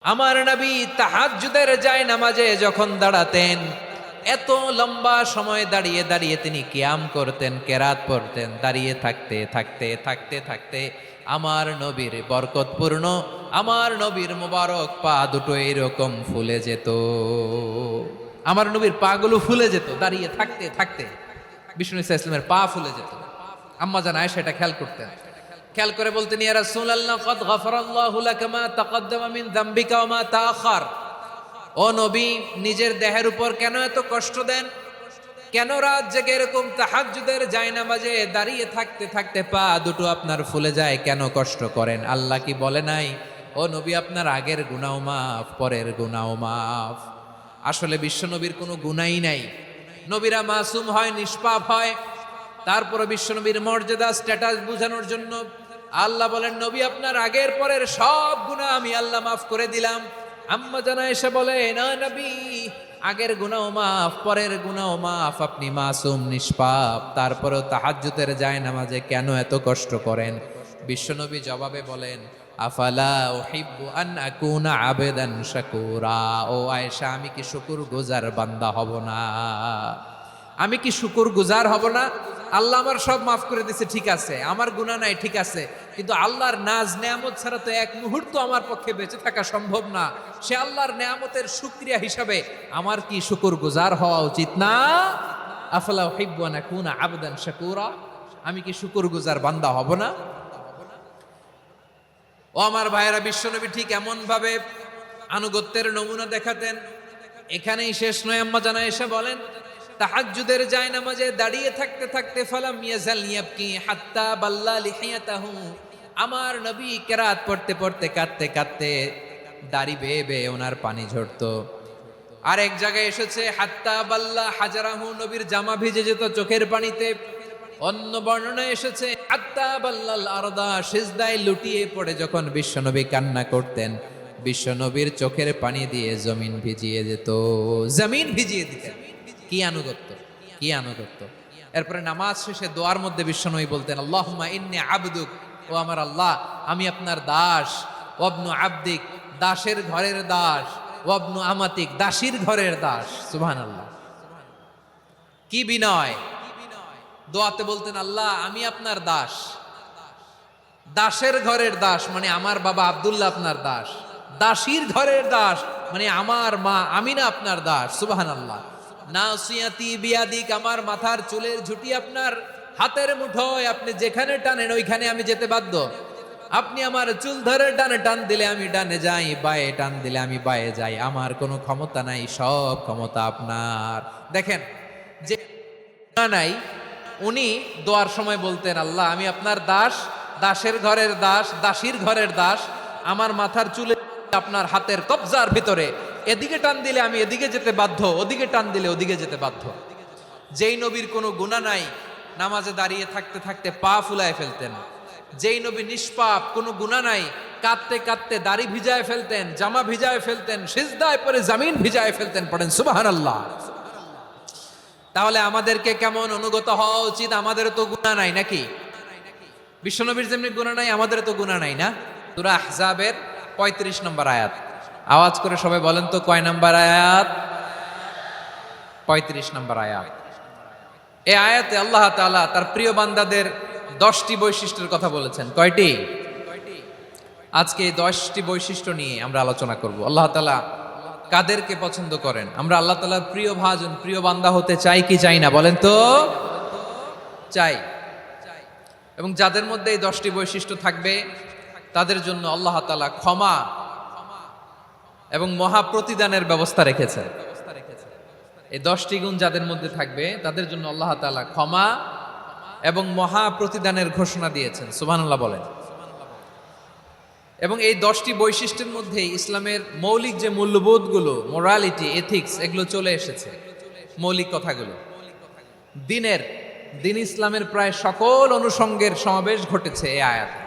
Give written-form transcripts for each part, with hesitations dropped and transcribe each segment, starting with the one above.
আমার নবী তাহাজ্জুদের যায় নামাজে যখন দাঁড়াতেন, এত লম্বা সময় দাঁড়িয়ে দাঁড়িয়ে তিনি কিয়াম করতেন, কেরাত পড়তেন। দাঁড়িয়ে থাকতে থাকতে থাকতে থাকতে আমার নবীর বরকতপূর্ণ, আমার নবীর মোবারক পা দুটো এইরকম ফুলে যেত। আমার নবীর পাগুলো ফুলে যেত দাঁড়িয়ে থাকতে থাকতে। বিষ্ণু ইসলামের পা ফুলে যেত। আম্মা জান আয়েশা এটা খেয়াল করতেন। খেয়াল করে বলতেন, ইয়া রাসূলুল্লাহ কদ গফারাল্লাহু লাকা মা তাকদ্দামা মিন যামবিকা ওয়া মা তাআখার। ও নবী, নিজের দেহের উপর কেন এত কষ্ট দেন? কেন রাত জেগে এরকম তাহাজ্জুদের জায়নামাজে দাঁড়িয়ে থাকতে থাকতে পা দুটো আপনার ফুলে যায়? কেন কষ্ট করেন? আল্লাহ কি বলে নাই, ও নবী আপনার আগের গুনাহ মাফ, পরের গুনাহ মাফ? আসলে বিশ্ব নবীর কোনো গুনাহই নাই। নবীরা মাসুম হয়, নিষ্পাপ হয়। তারপরে বিশ্বনবীর মর্যাদা, স্ট্যাটাস বোঝানোর জন্য আল্লাহ বলেন, নবী আপনার আগের পরের সব গুনাহ আমি আল্লাহ মাফ করে দিলাম। আম্মা জানা এসে বলে, না নবী, আগের গুনাহ মাফ, পরের গুনাহ মাফ, আপনি মাসুম, নিষ্পাপ, তারপরেও তাহাজ্জুদের জায়নামাজে কেন এত কষ্ট করেন? বিশ্বনবী জবাবে বলেন, আফালা উহিব্বু আন আকুনা আবেদান শাকুরা। ও আয়েশা, আমি কি শুকরগুজার বান্দা হব না? আমি কি শুকরগুজার হব না? আল্লাহ আমার সব মাফ করে দিয়েছে, ঠিক আছে, আমার গুনাহ নাই, ঠিক আছে, কিন্তু আল্লাহর নাজ নেয়ামত ছাড়া তো এক মুহূর্ত আমার পক্ষে বেঁচে থাকা সম্ভব না। সে আল্লাহর নেয়ামতের শুকরিয়া হিসাবে আমার কি শুকরগুজার হওয়া উচিত না? আফালা উহিব্বু আন আকুনা আবদান শাকুরা। আমি কি শুকরগুজার বান্দা হব না? ও আমার ভাইয়েরা, বিশ্বনবী ঠিক এমন ভাবে আনুগত্যের নমুনা দেখাতেন। এখানেই শেষ নয়। আম্মা জানা এসে বলেন, তাহাজ্জুদের জায়নামাজে দাঁড়িয়ে থাকতে থাকতে ফালাম ইয়াজাল ইয়াবকি হাত্তা বাল্লা লিহিয়াতাহু। আমার নবী কেরাত পড়তে পড়তে কাঁদতে কাঁদতে দাড়ি বেয়ে বেয়ে ওনার পানি ঝরতো। আর এক জায়গায় এসেছে হাত্তা বাল্লা হাজারাহু, নবীর জামা ভিজে যেত চোখের পানিতে। অন্য বর্ণনায় এসেছে হাত্তা বাল্লাল আরদা, সিজদায় লুটিয়ে পড়ে যখন বিশ্বনবী কান্না করতেন, বিশ্বনবীর চোখের পানি দিয়ে জমিন ভিজিয়ে যেত, জমিন ভিজিয়ে দিতেন। কি আনুগত্য, কি আনুগত্য! এরপরে নামাজ শেষে দোয়ার মধ্যে বিশ্বনবী বলতেন, আল্লাহুম্মা ইন্নী আবদুক, ও আমার আল্লাহ, আমি আপনার দাস। ওয়াবনু আবদিক, দাসের ঘরের দাস। ওয়াবনু আমাতিক, দাসীর ঘরের দাস। সুবহানাল্লাহ, কি বিনয়! দোয়াতে বলতেন, আল্লাহ আমি আপনার দাস। দাসের ঘরের দাস মানে আমার বাবা আব্দুল্লাহ আপনার দাস। দাসীর ঘরের দাস মানে আমার মা আমিনা আপনার দাস। সুবহানাল্লাহ। নাসিয়াতি বিয়াদিক, আমার মাথার চুলের ঝুঁটি আপনার হাতের মুঠোয়, আপনি যেখানে টানেন ওইখানে আমি যেতে বাধ্য। আপনি আমার চুল ধরে ডানে টান দিলে আমি ডানে যাই, বায়ে টান দিলে আমি বায়ে যাই। আমার কোনো ক্ষমতা নাই, সব ক্ষমতা আপনার। দেখেন, যে নাই উনি দোয়ার সময় বলতেন, আল্লাহ আমি আপনার দাস, দাসের ঘরের দাস, দাসীর ঘরের দাস। আমার মাথার চুলে আপনার হাতের কবজার ভিতরে, এদিকে টান দিলে আমি এদিকে যেতে বাধ্য, ওদিকে টান দিলে ওদিকে যেতে বাধ্য। যেই নবীর কোনো গুনাহ নাই, নামাজে দাঁড়িয়ে থাকতে থাকতে পা ফুলায় ফেলতেন। যেই নবী নিষ্পাপ, কোনো গুনাহ নাই, কাঁদতে কাঁদতে দাড়ি ভিজায় ফেলতেন, জামা ভিজায় ফেলতেন, সিজদায় পড়ে জমিন ভিজায় ফেলতেন। পড়েন সুবহানাল্লাহ। তাহলে আমাদেরকে কেমন অনুগত হওয়া উচিত? আমাদের তো গুনাহ নাই নাকি? বিশ্বনবীর যেমনি গুনাহ নাই, আমাদের তো গুনাহ নাই না? সূরা আহজাবের 35 নম্বর আয়াত। আওয়াজ করে সবাই বলেন তো, কয় নম্বর আয়াত? 35 নম্বর আয়াত। এই আয়াতে আল্লাহ তাআলা তার প্রিয় বান্দাদের 10টি বৈশিষ্ট্যের কথা বলেছেন। কয়টি? আজকে এই 10টি বৈশিষ্ট্য নিয়ে আমরা আলোচনা করব। আল্লাহ তাআলা কাদেরকে পছন্দ করেন? আমরা আল্লাহ তাআলার প্রিয় ভাজন, প্রিয় বান্দা হতে চাই কি চাই না? বলেন তো। চাই। এবং যাদের মধ্যে এই 10টি বৈশিষ্ট্য থাকবে তাদের জন্য আল্লাহ তাআলা ক্ষমা এবং মহা প্রতিদানের ব্যবস্থা রেখেছেন। এই 10টি গুণ যাদের মধ্যে থাকবে তাদের জন্য আল্লাহ তাআলা ক্ষমা এবং মহা প্রতিদানের ঘোষণা দিয়েছেন। সুবহানাল্লাহ বলেন। এবং এই 10টি বৈশিষ্ট্যের মধ্যে ইসলামের মৌলিক যে মূল্যবোধগুলো, মোরালিটি, এথিক্স, এগুলো চলে এসেছে। মৌলিক কথাগুলো দিন ইসলামের প্রায় সকল অনুষঙ্গের সমাবেশ ঘটেছে এই আয়াতে।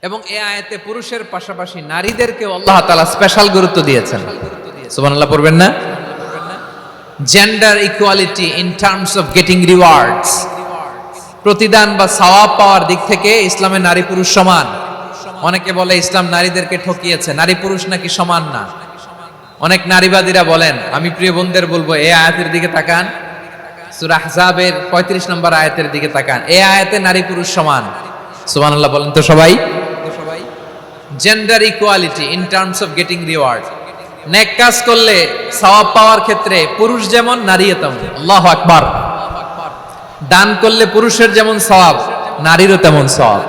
এবং এই আয়াতে পুরুষের পাশাপাশি নারীদেরকেও আল্লাহ তাআলা স্পেশাল গুরুত্ব দিয়েছেন। সুবহানাল্লাহ পড়বেন না? Gender equality in terms of getting rewards, প্রতিদান বা সওয়াব পাওয়ার দিক থেকে ইসলামে নারী পুরুষ সমান। অনেকে বলে ইসলাম নারীদেরকে ঠকিয়েছে, নারী পুরুষ নাকি সমান না। অনেক নারীবাদীরা বলেন, আমি প্রিয় বোনদের বলবো এই আয়াতের দিকে তাকান, সূরা আহজাবের 35 নম্বর আয়াতের দিকে তাকান। এই আয়াতে নারী পুরুষ সমান। সুবহানাল্লাহ বলেন তো সবাই। Gender equality in terms of getting reward. নেক কাজ করলে সওয়াব পাওয়ার ক্ষেত্রে পুরুষ যেমন নারীও তেমন। আল্লাহু আকবার। দান করলে পুরুষের যেমন সওয়াব, নারীরও তেমন সওয়াব।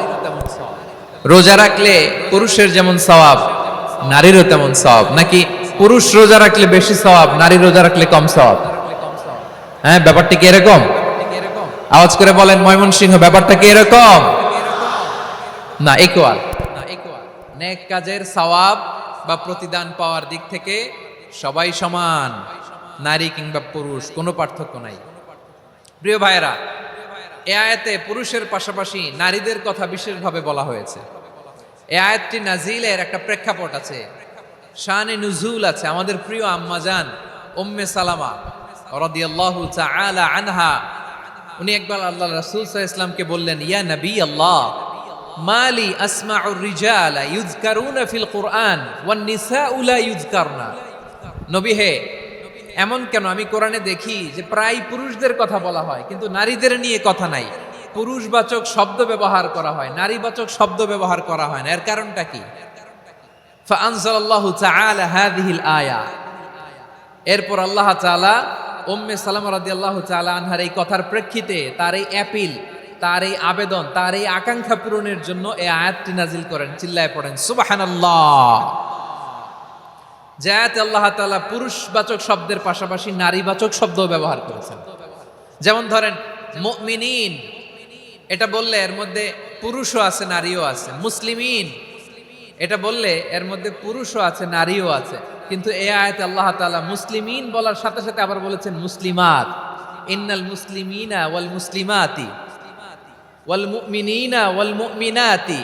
রোজা রাখলে পুরুষের যেমন সওয়াব, নারীরও তেমন সওয়াব। নাকি পুরুষ রোজা রাখলে বেশি সওয়াব, নারী রোজা রাখলে কম সওয়াব? হ্যাঁ, ব্যাপারটা কি এরকম? আওয়াজ করে বলেন ময়মনসিংহ, ব্যাপারটা কি এরকম? না, ইকুয়াল। নেক কাজের সওয়াব বা প্রতিদান পাওয়ার দিক থেকে সবাই সমান, নারী কিংবা পুরুষ কোনো পার্থক্য নাই। প্রিয় ভাইয়েরা, এই আয়াতে পুরুষের পাশাপাশি নারীদের কথা বিশেষভাবে বলা হয়েছে। এই আয়াতটি নাজিলের একটা প্রেক্ষাপট আছে, শানে নুজুল আছে। আমাদের প্রিয় আম্মাজান উম্মে সালামা রাদিয়াল্লাহু তাআলা আনহা, উনি একবার আল্লাহ রাসূল সাল্লাল্লাহু আলাইহি ওয়াসাল্লামকে বললেন, ইয়া নবী আল্লাহ, মালি আসমাউর রিজালা ইউযকারুনা ফিল কুরআন ওয়ান নিসাউ লা ইউযকারনা। নবী হে, এমন কেন আমি কোরআনে দেখি যে প্রায় পুরুষদের কথা বলা হয় কিন্তু নারীদের নিয়ে কথা নাই। পুরুষবাচক শব্দ ব্যবহার করা হয়, নারীবাচক শব্দ ব্যবহার করা হয় না। এর কারণটা কি? ফাআনজালাল্লাহু তাআলা হাযিহিল আয়া। এরপর আল্লাহ তাআলা উম্মে সালামা রাদিয়াল্লাহু তাআলা আনহার এই কথার প্রেক্ষিতে, তার এই অ্যাপিল, তার এই আবেদন, তার এই আকাঙ্ক্ষা পূরণের জন্য এই আয়াতটি নাজিল করেন। চিল্লায় পড়েন সুবহানাল্লাহ। যে আয়াতে আল্লাহ তাআলা পুরুষবাচক শব্দের পাশাপাশি নারীবাচক শব্দও ব্যবহার করেছেন। যেমন ধরেন মুমিনিন, এটা বললে এর মধ্যে পুরুষও আছে নারীও আছে। মুসলিমিন, এটা বললে এর মধ্যে পুরুষও আছে নারীও আছে। কিন্তু এই আয়াতে আল্লাহ তাআলা মুসলিমিন বলার সাথে সাথে আবার বলেছেন মুসলিমাত। ইন্নাল মুসলিমিনা ওয়াল মুসলিমাতি ওয়াল মুমিনিনা ওয়াল মুমিনাতি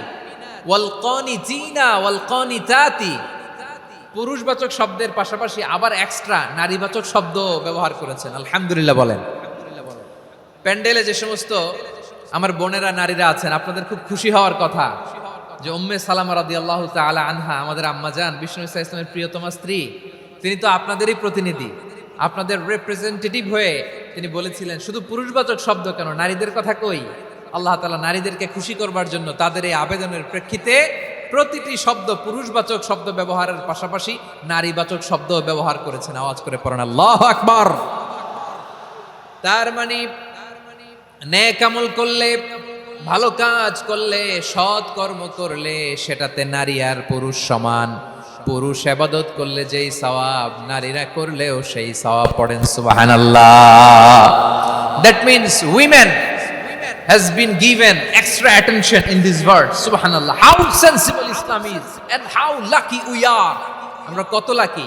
ওয়াল কানিতিনা ওয়াল কানিতাতি। পুরুষবাচক শব্দের পাশাপাশি আবার এক্সট্রা নারীবাচক শব্দ ব্যবহার করেছেন। আলহামদুলিল্লাহ বলেন। প্যান্ডেলে যে সমস্ত আমার বোনেরা নারীরা আছেন, আপনাদের খুব খুশি হওয়ার কথা যে উম্মে সালামা রাদিয়াল্লাহু তাআলা আনহা, আমাদের আম্মাজান বিষ্ণু ইসা ইসলামের প্রিয়তমা স্ত্রী, তিনি তো আপনাদেরই প্রতিনিধি, আপনাদের রিপ্রেজেন্টেটিভ হয়ে তিনি বলেছিলেন শুধু পুরুষবাচক শব্দ কেন, নারীদের কথা কই। আল্লাহ তাআলা নারীদেরকে খুশি করবার জন্য তাদের এই আবেদনের প্রেক্ষিতে প্রতিটি শব্দ পুরুষবাচক শব্দ ব্যবহারের পাশাপাশি নারীবাচক শব্দ ব্যবহার করেছেন। আওয়াজ করে পড়েন আল্লাহু আকবার। তার মানে নেক আমল করলে, ভালো কাজ করলে, সৎ কর্ম করলে সেটাতে নারী আর পুরুষ সমান। পুরুষ ইবাদত করলে যেই সওয়াব, নারীরা করলেও সেই সওয়াব। পড়েন সুবহানাল্লাহ। That means women has been given extra attention in this verse. Subhanallah. How sensible Islam is and how lucky we are. আমরা কত লাকি।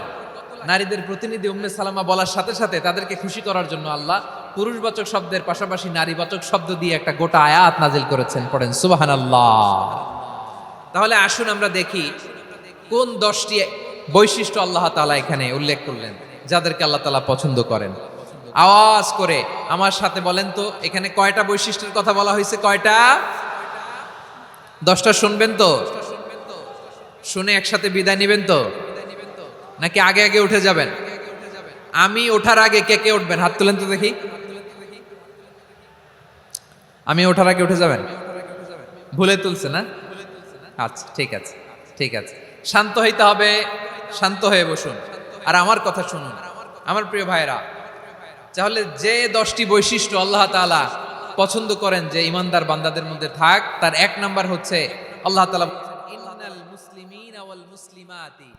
নারীদের প্রতিনিধি উম্মে সালামা বলার সাথে সাথে তাদেরকে খুশি করার জন্য আল্লাহ পুরুষবাচক শব্দের পাশাপাশি নারীবাচক শব্দ দিয়ে একটা গোটা আয়াত নাজিল করেছেন। পড়েন সুবহানাল্লাহ। তাহলে আসুন আমরা দেখি কোন 10টি বৈশিষ্ট্য আল্লাহ তাআলা এখানে উল্লেখ করলেন যাদেরকে আল্লাহ তাআলা পছন্দ করেন। আওয়াজ করে আমার সাথে বলেন তো, এখানে কয়টা বৈশিষ্ট্যের কথা বলা হয়েছে? কয়টা? 10টা শুনবেন তো? শুনে একসাথে বিদায় নেবেন তো, নাকি আগে আগে উঠে যাবেন? আমি ওঠার আগে কে কে উঠবেন? হাত তুলেন তো দেখি। আমি ওঠার আগে উঠে যাবেন? ভুলে তুলছে না? আচ্ছা, ঠিক আছে, ঠিক আছে। শান্ত হইতে হবে, শান্ত হয়ে বসুন আর আমার কথা শুনুন আমার প্রিয় ভাইরা। তাহলে যে 10টি বৈশিষ্ট্য আল্লাহ তাআলা পছন্দ করেন যে ইমানদার বান্দাদের মধ্যে থাক, তার 1 নাম্বার হচ্ছে আল্লাহ তাআলা ইন্নাল মুসলিমিনা ওয়াল মুসলিমাতি,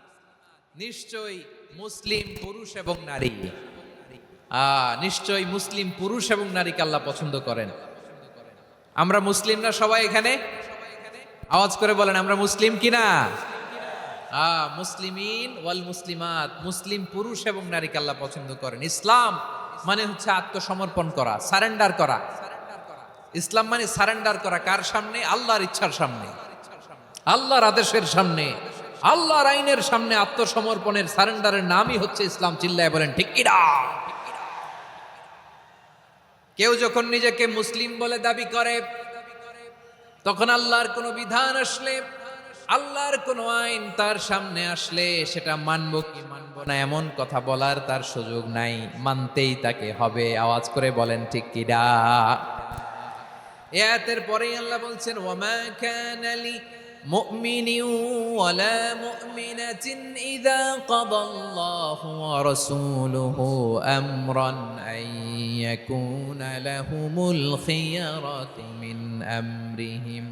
নিশ্চয়ই মুসলিম পুরুষ এবং নারী, নিশ্চয়ই মুসলিম পুরুষ এবং নারীকে আল্লাহ পছন্দ করেন। আমরা মুসলিম না সবাই এখানে? আওয়াজ করে বলেন আমরা মুসলিম কিনা? মুসলিমিন ওয়াল মুসলিমাত, মুসলিম পুরুষ এবং নারীকে আল্লাহ পছন্দ করেন। ইসলাম মানে হচ্ছে আত্মসমর্পণ করা, সারেন্ডার করা। ইসলাম মানে সারেন্ডার করা কার সামনে? আল্লাহর ইচ্ছার সামনে, আল্লাহর আদেশের সামনে, আল্লাহর আইনের সামনে আত্মসমর্পণের, সারেন্ডারের নামই হচ্ছে ইসলাম। চিল্লায় বলেন ঠিক কিনা? কেউ যখন নিজেকে মুসলিম বলে দাবি করে, তখন আল্লাহর কোন বিধান আসলে, আল্লাহর কোনো আইন তার সামনে আসলে সেটা মানব কি মানব না এমন কথা বলার তার সুযোগ নাই, মানতেই তাকে হবে। আওয়াজ করে বলেন ঠিক কিনা। আয়াতের পরেই আল্লাহ বলছেন, ওয়ামা কানা লি মুমিনিন ওয়ালা মুমিনাতিন ইযা কাদাল্লাহু ওয়া রাসূলুহু আমরান আন ইয়াকুনা লাহুমুল খিয়ারাতু মিন আমরিহিম।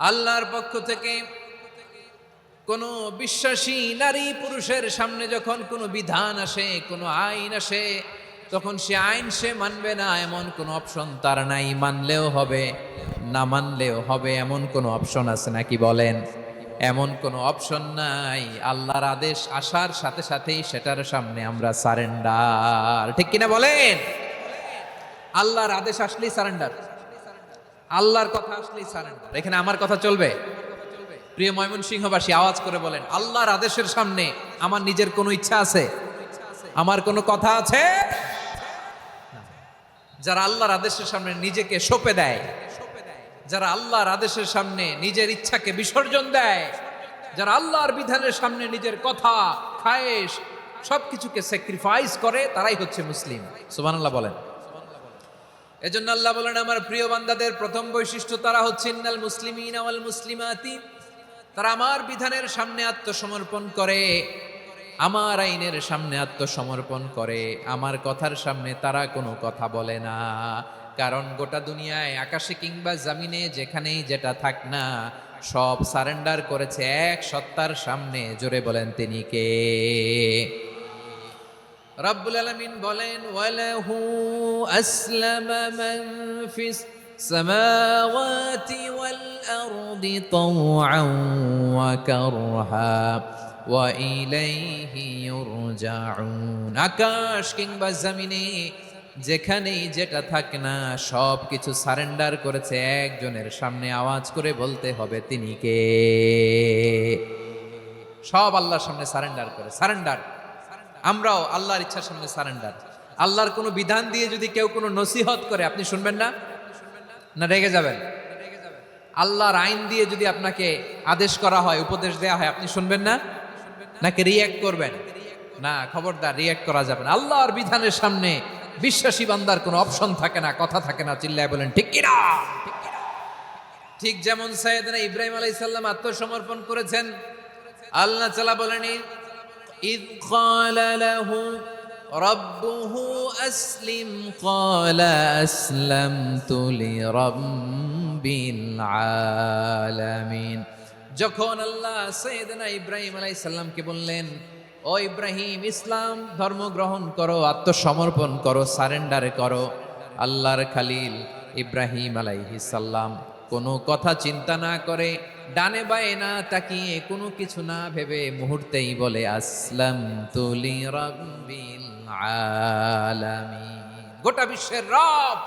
আল্লাহর পক্ষ থেকে কোনো বিশ্বাসী নারী পুরুষের সামনে যখন কোনো বিধান আসে, কোনো আইন আসে, তখন সে আইন সে মানবে না এমন কোনো অপশন তার নাই। মানলেও হবে, না মানলেও হবে, এমন কোনো অপশন আছে নাকি বলেন? এমন কোনো অপশন নাই। আল্লাহর আদেশ আসার সাথে সাথেই সেটার সামনে আমরা সারেন্ডার। ঠিক কিনা বলেন? আল্লাহর আদেশ আসলেই সারেন্ডার, আল্লাহর কথা আসলেই সারেন্ডার। এখানে আমার কথা চলবে? প্রিয় ময়মনসিংহবাসী, আওয়াজ করে বলেন, আল্লাহর আদেশের সামনে আমার নিজের কোনো ইচ্ছা আছে? আমার কোনো কথা আছে? যারা আল্লাহর আদেশের সামনে নিজেকে সঁপে দেয়, যারা আল্লাহর আদেশের সামনে নিজের ইচ্ছাকে বিসর্জন দেয়, যারা আল্লাহর বিধানের সামনে নিজের কথা, খায়েশ সবকিছুকে স্যাক্রিফাইস করে, তারাই হচ্ছে মুসলিম। সুবহানাল্লাহ বলেন। এজন্য আল্লাহ বলেন, আমার প্রিয় বান্দাদের প্রথম বৈশিষ্ট্য তারা হচ্ছে ইন্নাল মুসলিমিনা ওয়াল মুসলিমাতি, তারা আমার বিধানের সামনে আত্মসমর্পণ করে, আমার আইনের সামনে আত্মসমর্পণ করে, আমার কথার সামনে তারা কোনো কথা বলে না। কারণ গোটা দুনিয়ায় আকাশে কিংবা জমিনে যেখানেই যেটা থাক না, সব সারেন্ডার করেছে এক সত্তার সামনে। জোরে বলেন তিনি কে? রব্বুল আলামিন বলেন, ওয়ালাহু আসলামা মান ফিস সামাওয়াতি ওয়াল আরদি তাওআন ওয়া কারহা ওয়া ইলাইহি ইউরজাউন। আকাশ কিংবা জমিনে যেখানেই যেটা থাক না, সব কিছু সারেন্ডার করেছে একজনের সামনে। আওয়াজ করে বলতে হবে তিনি কে? সব আল্লাহর সামনে সারেন্ডার করে, সারেন্ডার। আমরাও আল্লাহর ইচ্ছার সামনে সারেন্ডার। আল্লাহর কোনো বিধান দিয়ে যদি কেউ কোনো নসিহত করে, আপনি শুনবেন না? না রেগে যাবেন? আল্লাহর আইন দিয়ে যদি আপনাকে আদেশ করা হয়, উপদেশ দেয়া হয়, আপনি শুনবেন না? নাকি রিয়্যাক্ট করবেন? না, খবরদার, রিয়্যাক্ট করা যাবে না। আল্লাহর বিধানের সামনে বিশ্বাসী বান্দার কোনো অপশন থাকে না, কথা থাকে না। চিল্লায় বলেন ঠিক কিনা? ঠিক যেমন সাইয়েদনা ইব্রাহিম আলাইহিস সালাম আত্মসমর্পণ করেছেন। আল্লাহ তাআলা বলেন, إذ قال له ربه أسلم قال أسلمت لرب العالمين। যখন আল্লাহ সাইয়েদনা ইব্রাহিম আলাইহিস সালামকে বললেন, ও ইব্রাহিম, ইসলাম ধর্ম গ্রহণ করো, আত্মসমর্পণ করো, সারেন্ডার করো, আল্লাহর খালিল ইব্রাহিম আলাইহিস সালাম কোনো কথা চিন্তা না করে, ডানে বায়ে না তাকিয়ে, কোনো কিছু না ভেবে মুহূর্তেই বলে, আসলামতু লিরাব্বিল আলামিন। গোটা বিশ্বের রব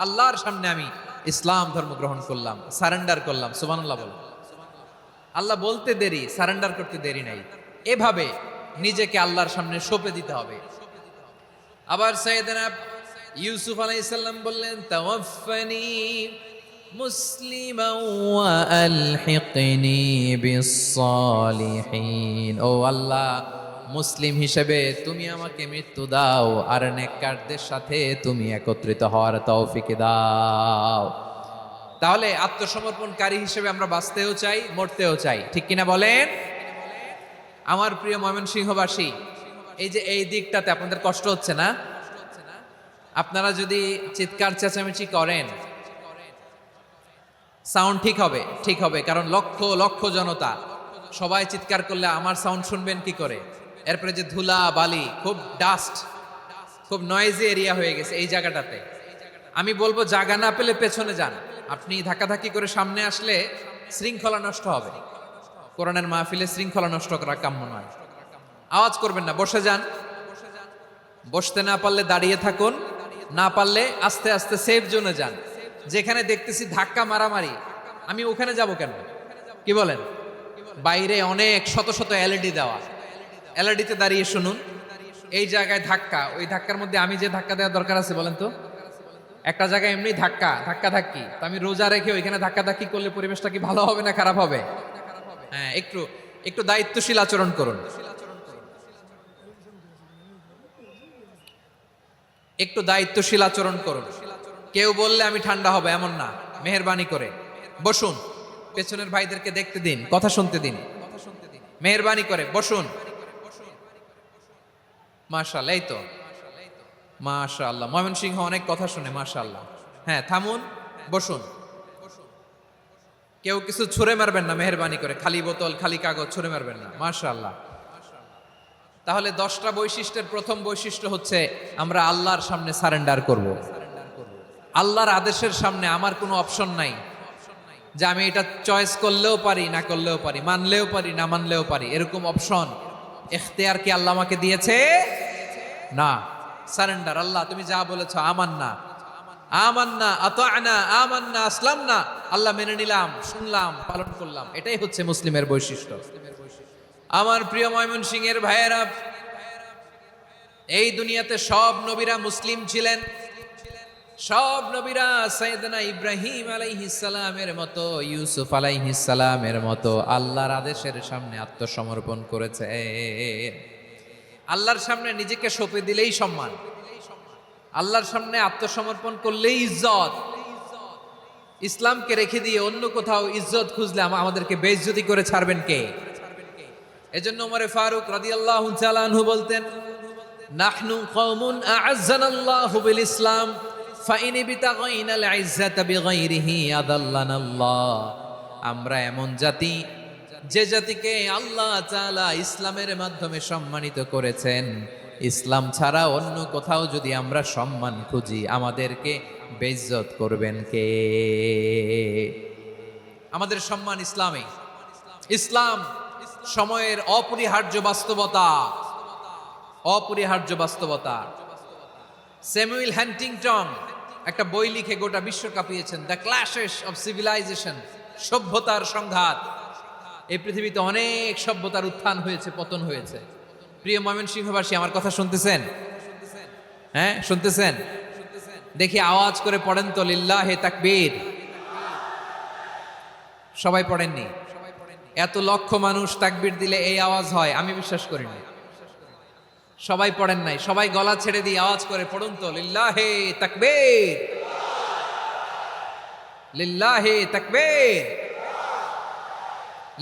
আল্লাহর সামনে আমি ইসলাম ধর্ম গ্রহণ করলাম, সারেন্ডার করলাম। সুবহানাল্লাহ বলেন। আল্লাহ বলতে দেরি, সারেন্ডার করতে দেরি নাই। এভাবে নিজেকে আল্লাহর সামনে সঁপে দিতে হবে। আবার সাইয়েদনা ইউসুফ আলাইহিস সালাম বললেন, তাওয়াফফানি মুসলিমান ওয়া আলহিকনি বিস-সালিহিন। ও আল্লাহ, মুসলিম হিসেবে তুমি আমাকে মৃত্যু দাও, আর নেককারদের সাথে তুমি একত্রিত হওয়ার তৌফিক দাও। তাহলে আত্মসমর্পণকারী হিসেবে আমরা বাঁচতেও চাই, মরতেও চাই। ঠিক কিনা বলেন? আমার প্রিয় ময়মনসিংহবাসী, এই যে এই দিকটাতে আপনাদের কষ্ট হচ্ছে না? আপনারা যদি চিৎকার চেঁচামেচি করেন, সাউন্ড ঠিক হবে, ঠিক হবে, কারণ লক্ষ লক্ষ জনতা, সবাই চিৎকার করলে আমার সাউন্ড শুনবেন কি করে? এরপরে যে ধুলা বালি, খুব ডাস্ট, খুব নয়েজি এরিয়া হয়ে গেছে এই জায়গাটাতে। আমি বলবো জায়গা না পেলে পেছনে যান। আপনি ধাক্কাধাক্কি করে সামনে আসলে শৃঙ্খলা নষ্ট হবে। কোরআনের মাহফিলে শৃঙ্খলা নষ্ট করা কাম্য নয়। আওয়াজ করবেন না, বসে যান। বসতে না পারলে দাঁড়িয়ে থাকুন, না পারলে আস্তে আস্তে সেফ জোনে যান। যেখানে দেখতেছি ধাক্কা মারামারি, আমি ওখানে যাব কেন? কি বলেন? বাইরে অনেক শত শত এলইডি দেওয়া, এলইডিতে দাঁড়িয়ে শুনুন। এই জায়গায় ধাক্কা, ওই ধাক্কার মধ্যে আমি যে ধাক্কা দেওয়ার দরকার আছে বলেন তো? একটা জায়গায় এমনি ধাক্কা ধাক্কি, তো আমি রোজা রেখে ওইখানে ধাক্কি করলে পরিবেশটা কি ভালো হবে না খারাপ হবে? হ্যাঁ, একটু একটু দায়িত্বশীল আচরণ করুন, একটু দায়িত্বশীল আচরণ করুন। কেউ বললে আমি ঠান্ডা হবে এমন না, মেহেরবানি করে বসুন। পেছনের ভাইদেরকে দেখতে দিন, কথা শুনতে দিন, মেহেরবানি করে বসুন। মাশাআল্লাহ, এই তো মাশাআল্লাহ, ময়মনসিংহ অনেক কথা শুনে, মাশাআল্লাহ। হ্যাঁ, থামুন, বসুন। কেউ কিছু ছুঁড়ে মারবেন না, মেহেরবানি করে খালি বোতল খালি কাগজ ছুঁড়ে মারবেন না, মাশাআল্লাহ। তাহলে 10টা বৈশিষ্ট্যের প্রথম বৈশিষ্ট্য হচ্ছে আমরা আল্লাহর সামনে সারেন্ডার করব। আল্লাহর আদেশের সামনে আমার কোনো অপশন নাই যে আমি এটা চয়েস করলেও পারি না করলেও পারি, মানলেও পারি না মানলেও পারি, এরকম অপশন এখতিয়ার কি আল্লাহ আমাকে দিয়েছে? না। সারেন্ডার, আল্লাহ তুমি যা বলেছো আমান্না, আমান্না আতা'না, আমান্না আসলামনা, আল্লাহ মেনে নিলাম, শুনলাম, পালন করলাম। এটাই হচ্ছে মুসলিমের বৈশিষ্ট্য। আমার প্রিয় ময়মনসিংহের ভাইয়েরা, এই দুনিয়াতে সব নবীরা মুসলিম ছিলেন। সব নবীরা সাইয়েদনা ইব্রাহিম আলাইহিস সালামের মতো, ইউসুফ আলাইহিস সালামের মতো আল্লাহর আদেশের সামনে আত্মসমর্পণ করেছে। আল্লাহর সামনে নিজেকে সঁপে দিলেই সম্মান, আল্লাহর সামনে আত্মসমর্পণ করলেই ইজ্জত। ইসলামকে রেখে দিয়ে অন্য কোথাও ইজ্জত খুঁজলে আমাদেরকে বেইজ্জতি করে ছাড়বেন কে? এজন্য ওমর ফারুক রাদিয়াল্লাহু তাআলা আনহু বলতেন, নাহনু কওমুন আ'আজ্জানাল্লাহু বিল ইসলাম ফাইন বিতাগাইনাল ইজ্জাতা বিগাইরিহি আদাল্লানাল্লাহ। আমরা এমন জাতি, যে জাতিকে আল্লাহ তাআলা ইসলামের মাধ্যমে সম্মানিত করেছেন, ইসলাম ছাড়া অন্য কোথাও যদি আমরা সম্মান খুঁজি আমাদেরকে বেইজ্জত করবেন কে? আমাদের সম্মান ইসলামে। ইসলাম সময়ের অপরিহার্য বাস্তবতা, অপরিহার্য বাস্তবতা। স্যামুয়েল হ্যান্টিংটন একটা বই লিখে গোটা বিশ্ব কাঁপিয়েছেন, দ্য ক্ল্যাশেস অফ সিভিলাইজেশন, সভ্যতার সংঘাত। এই পৃথিবীতে অনেক সভ্যতার উত্থান হয়েছে, পতন হয়েছে। প্রিয় ময়মনসিংহবাসী, আমার কথা শুনতেছেন? হ্যাঁ, শুনতেছেন? দেখি আওয়াজ করে পড়েন তো, লিল্লাহে তাকবীর। সবাই পড়েননি? এত লক্ষ মানুষ তাকবীর দিলে এই আওয়াজ হয়, আমি বিশ্বাস করি না। সবাই পড়েন নাই, সবাই গলা ছেড়ে দিয়ে আওয়াজ করে পড়ুন তো, লিল্লাহে তাকবীর, লিল্লাহে তাকবীর,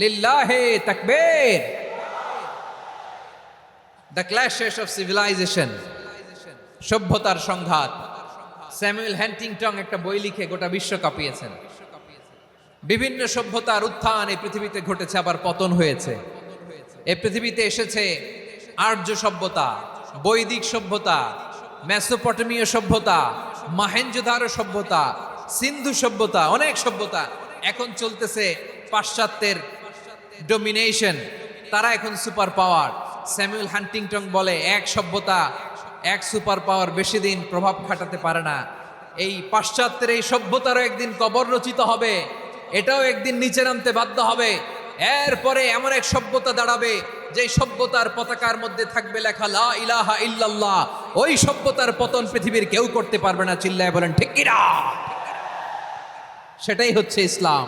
লিল্লাহে তাকবীর। দ্য ক্ল্যাশেস অফ সিভিলাইজেশন, সভ্যতার সংঘাত। স্যামুয়েল হ্যান্টিংটন একটা বই লিখে গোটা বিশ্ব কাঁপিয়েছেন। বিভিন্ন সভ্যতার উত্থান এই পৃথিবীতে ঘটেছে, আবার পতন হয়েছে। এই পৃথিবীতে এসেছে আর্য সভ্যতা, বৈদিক সভ্যতা, মেসোপটেমীয় সভ্যতা, মহেঞ্জোদারো সভ্যতা, সিন্ধু সভ্যতা, অনেক সভ্যতা। এখন চলতেছে পাশ্চাত্যের ডমিনেশন, তারা এখন সুপার পাওয়ার। স্যামুয়েল হান্টিংটন বলে, এক সভ্যতা, এক সুপার পাওয়ার বেশি দিন প্রভাব খাটাতে পারে না। এই পাশ্চাত্যের এই সভ্যতারও একদিন কবর রচিত হবে, এটাও একদিন নিচে নামতে বাধ্য হবে। এরপরে এমন এক সভ্যতা দাঁড়াবে যে সভ্যতার পতাকার মধ্যে থাকবে লেখা লা ইলাহা ইল্লাল্লাহ। ওই সভ্যতার পতন পৃথিবীর কেউ করতে পারবে না, চিল্লায় বলেন ঠিক কিনা? সেটাই হচ্ছে ইসলাম।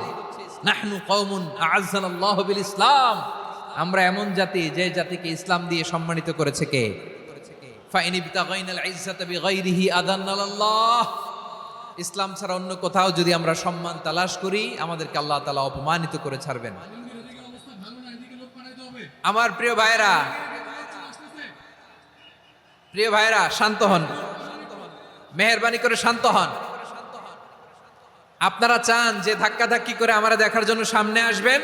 নাহনু কওমুন আ'আজ্জানাল্লাহু বিল ইসলাম, আমরা এমন জাতি যে জাতিকে ইসলাম দিয়ে সম্মানিত করেছে কে? ফাইন বিতাগাইনাল ইজ্জাতা বিগাইরিহি আদান্নাল্লাহ। ইসলাম ছাড়া অন্য কোথাও যদি আমরা সম্মান তালাশ করি আমাদেরকে আল্লাহ তাআলা অপমানিত করে ছাড়বেন। আমার প্রিয় ভাইরা, প্রিয় ভাইরা, শান্ত হন, মেহেরবানি করে শান্ত হন। আপনারা চান যে ধাক্কাধাক্কি করে আমরা দেখার জন্য সামনে আসবেন,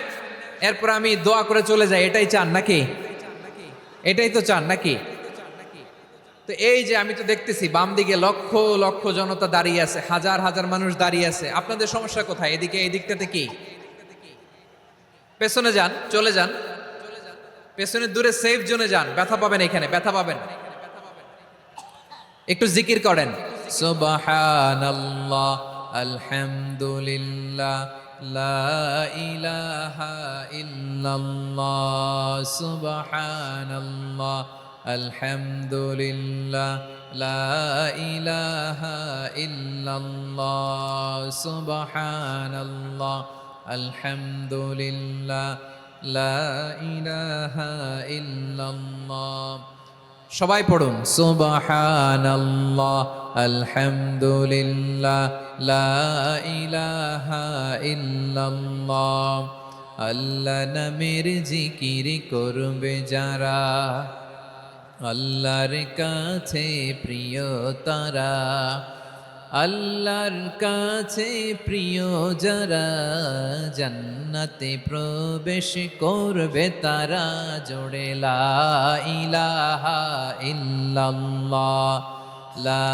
এরপর আমি দোয়া করে চলে যাই, এটাই চান নাকি? এটাই তো চান নাকি? তো এই যে আমি তো দেখতেছি বাম দিকে লক্ষ লক্ষ জনতা দাঁড়িয়ে আছে, হাজার হাজার মানুষ দাঁড়িয়ে আছে। আপনাদের সমস্যা কোথায়? এদিকে, এই দিকটাতে কি? পেছনে যান, চলে যান, পেছনে দূরে সেফ জোনে যান, ব্যথা পাবেন, এখানে ব্যথা পাবেন। একটু জিকির করেন, সুবহানাল্লাহ, আলহামদুলিল্লাহ, লা ইলাহা ইল্লাল্লাহ, সুবহানাল্লাহ, আলহামদুলিল্লাহ, লা ইলাহা ইল্লাল্লাহ, সুবহানাল্লাহ, আলহামদুলিল্লাহ, লা ইলাহা ইল্লাল্লাহ। সবাই পড়ুন সুবহানাল্লাহ আলহামদুলিল্লাহ লা ইলাহা ইল্লাল্লাহ। আল্লাহ নামের জিকির করবে যারা, আল্লাহর কাছে প্রিয় তারা, আল্লাহর কাছে প্রিয় যারা, জান্নাতে প্রবেশ করবে তারা। জোড়ে লা ইলাহা ইল্লাল্লাহ, লা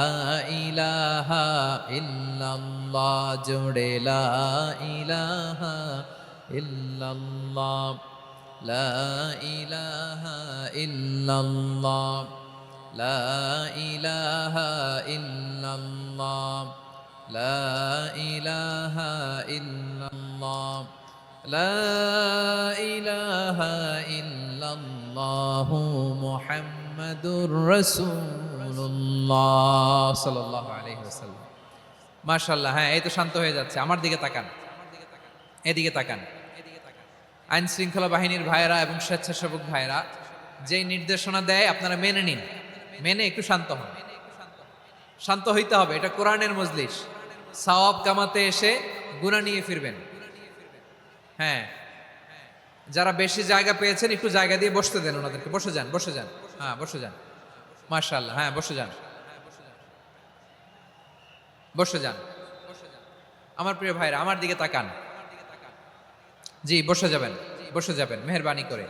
ইলাহা ইল্লাল্লাহ। জোড়ে লা ইলাহা ইল্লাল্লাহ, লা ইলাহা ইল্লাল্লাহ, লা ইলাহা ইল্লাল্লাহ, লা ইলাহা ইল্লাল্লাহ, লা ইলাহা ইল্লাল্লাহ মুহাম্মাদুর রাসূলুল্লাহ সাল্লাল্লাহু আলাইহি ওয়াসাল্লাম। মাশাআল্লাহ। হ্যাঁ, এই তো শান্ত হয়ে যাচ্ছে। আমার দিকে তাকান, এদিকে তাকান। আইন শৃঙ্খলা বাহিনীর ভাইয়েরা এবং স্বেচ্ছাসেবক ভাইয়েরা যেই নির্দেশনা দেয় আপনারা মেনে নিন, মেনে একটু শান্ত হন। শান্ত হইতে হবে, এটা কোরআনের মজলিস। সওয়াব কামাতে এসে গুনাহ নিয়ে ফিরবেন। হ্যাঁ, যারা বেশি জায়গা পেয়েছেন একটু জায়গা দিয়ে বসতে দেন ওনাদেরকে। বসে যান, বসে যান। হ্যাঁ, বসে যান। মাশাআল্লাহ। হ্যাঁ, বসে যান, বসে যান। আমার প্রিয় ভাইরা আমার দিকে তাকান। জি, বসে যাবেন, বসে যাবেন মেহেরবানি করে।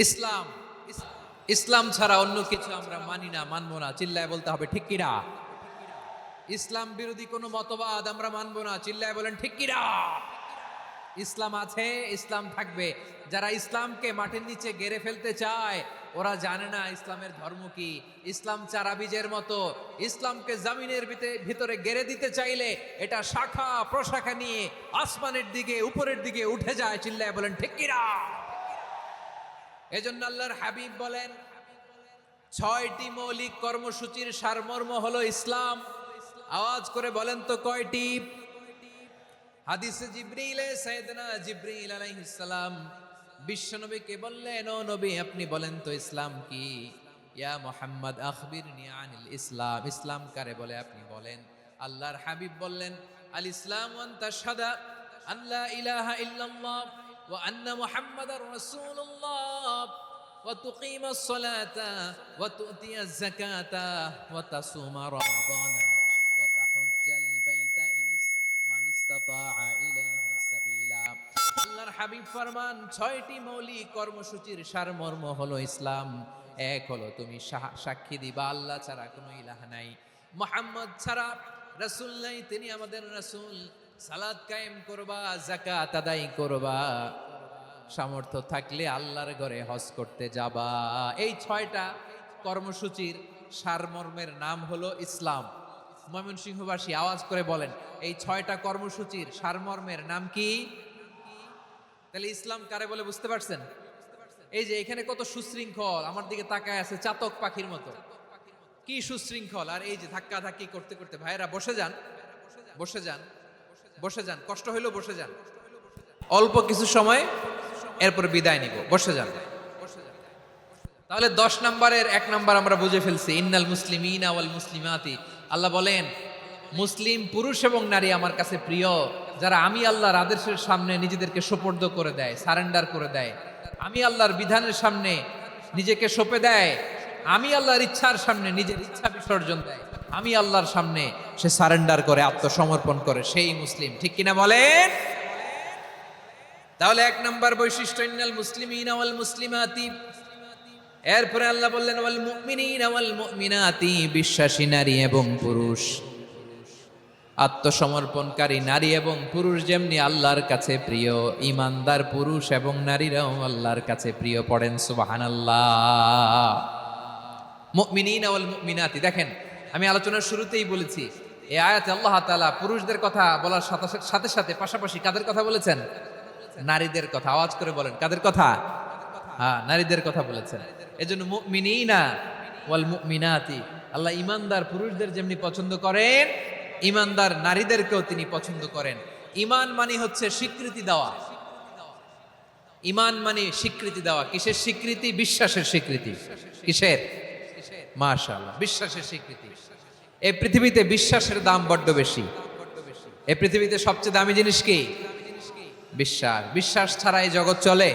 ইসলাম, ইসলাম ছাড়া অন্য কিছু আমরা মানি না, মানবো না। চিল্লায় বলতে হবে ঠিক কিনা। ইসলাম বিরোধী কোনো মতবাদ আমরা মানবো না। চিল্লায় বলেন ঠিক কিনা। ইসলাম আছে, ইসলাম থাকবে। যারা ইসলামকে মাটির নিচে গেড়ে ফেলতে চায় ওরা জানে না ইসলামের ধর্ম কি। ইসলাম চারা বীজের মতো, ইসলামকে জমিনের ভিতরে গেড়ে দিতে চাইলে এটা শাখা প্রশাখা নিয়ে আসমানের দিকে উপরের দিকে উঠে যায়। চিল্লায় বলেন ঠিক কিনা। এজন্য আল্লাহর হাবিব বলেন ৬টি মৌলিক কর্মসূচির সারমর্ম হলো ইসলাম। আওয়াজ করে বলেন তো কয়টি? হাদিসে জিবরিলে সাইয়েদনা জিবরিল আলাইহিস সালাম বিশ্বনবীকে বললেন, ও নবী আপনি বলেন তো ইসলাম কি? ইয়া মুহাম্মদ আখবিরনি আনিল ইসলাম। ইসলাম কারে বলে আপনি বলেন। আল্লাহর হাবিব বললেন, আল ইসলাম আন তাশহাদা আল্লা ইলাহা ইল্লাল্লাহ ওয়া আন্না মুহাম্মাদার রাসূলুল্লাহ ওয়া তুকিমাস সালাতা ওয়া তুতিয়াজ যাকাতা ওয়া তাসুমা রমাদানা ওয়া তাহুজ্জাল বাইতা মান ইসতাতাআ ইলাইহি সাবিলা। আল্লাহর হাবিব ফরমান ৬টি মৌলিক কর্মসূচির সারমর্ম হলো ইসলাম। এক হলো তুমি সাক্ষী দিবা আল্লাহ ছাড়া কোনো ইলাহ নাই, মুহাম্মদ ছাড়া রাসূল নাই, তিনি আমাদের রাসূল। সালাত কায়েম করবা, যাকাত আদায় করবা, সামর্থ্য থাকলে আল্লাহর ঘরে হজ করতে যাবা। এই ৬টা কর্মসূচির সারমর্মের নাম হলো ইসলাম। ময়মনসিংহবাসী আওয়াজ করে বলেন, এই ৬টা কর্মসূচির সারমর্মের নাম কি? তাহলে ইসলাম কারে বলে বুঝতে পারছেন? এই যে এখানে কত সুশৃঙ্খল, আমার দিকে তাকায় আছে চাতক পাখির মতো, কি সুশৃঙ্খল। আর এই যে ধাক্কা ধাক্কি করতে করতে ভাইরা বসে যান, বসে যান, বসে যান। কষ্ট হইলো বসে যান, অল্প কিছু সময় এরপর বিদায় নিব। বসে যান। তাহলে ১০ নম্বরের ১ নম্বর আমরা বুঝে ফেলছি, ইন্নাল মুসলিমিনা ওয়াল মুসলিমাতি। আল্লাহ বলেন মুসলিম পুরুষ এবং নারী আমার কাছে প্রিয়, যারা আমি আল্লাহর আদেশের সামনে নিজেদেরকে সোপর্দ করে দেয়, সারেন্ডার করে দেয়, আমি আল্লাহর বিধানের সামনে নিজেকে সঁপে দেয়, আমি আল্লাহর ইচ্ছার সামনে নিজের ইচ্ছা বিসর্জন দেয়, আমি আল্লাহর সামনে সে সারেন্ডার করে আত্মসমর্পণ করে, সেই মুসলিম। ঠিক কিনা বলেন? তাহলে ১ নম্বর বৈশিষ্ট্য ইন্নাল মুসলিমিনা ওয়াল মুসলিমাতি। এরপরে আল্লাহ বললেন ওয়াল মুমিনিনা ওয়াল মুমিনাতি, বিশ্বাসী নারী এবং পুরুষ, আত্মসমর্পণকারী নারী এবং পুরুষ যেমনি আল্লাহর কাছে প্রিয়, ইমানদার পুরুষ এবং নারীরাও আল্লাহর কাছে প্রিয়। পড়েন সুবহানাল্লাহ। মুমিনিনা ওয়াল মুমিনাতি। দেখেন আমি আলোচনার শুরুতেই বলেছি এই আয়াতে আল্লাহ তাআলা পুরুষদের কথা বলার সাথে সাথে পাশাপাশি কাদের কথা বলেছেন? নারীদের কথা। আওয়াজ করে বলেন কাদের কথা? হ্যাঁ, নারীদের কথা বলেছেন। এজন্য মুমিনিনা ওয়াল মুমিনাতি, আল্লাহ ইমানদার পুরুষদের যেমনি পছন্দ করেন, ইমানদার নারীদেরকেও তিনি পছন্দ করেন। ইমান মানে হচ্ছে স্বীকৃতি দেওয়া। ঈমান মানে স্বীকৃতি দেওয়া। কিসের স্বীকৃতি? বিশ্বাসের স্বীকৃতি। কিসের? মাশাআল্লাহ, বিশ্বাসের স্বীকৃতি। এই পৃথিবীতে বিশ্বাসের দাম বড্ড বেশি। এই পৃথিবীতে সবচেয়ে দামি জিনিস কি? বিশ্বাস। বিশ্বাস ছাড়া এই জগৎ চলে?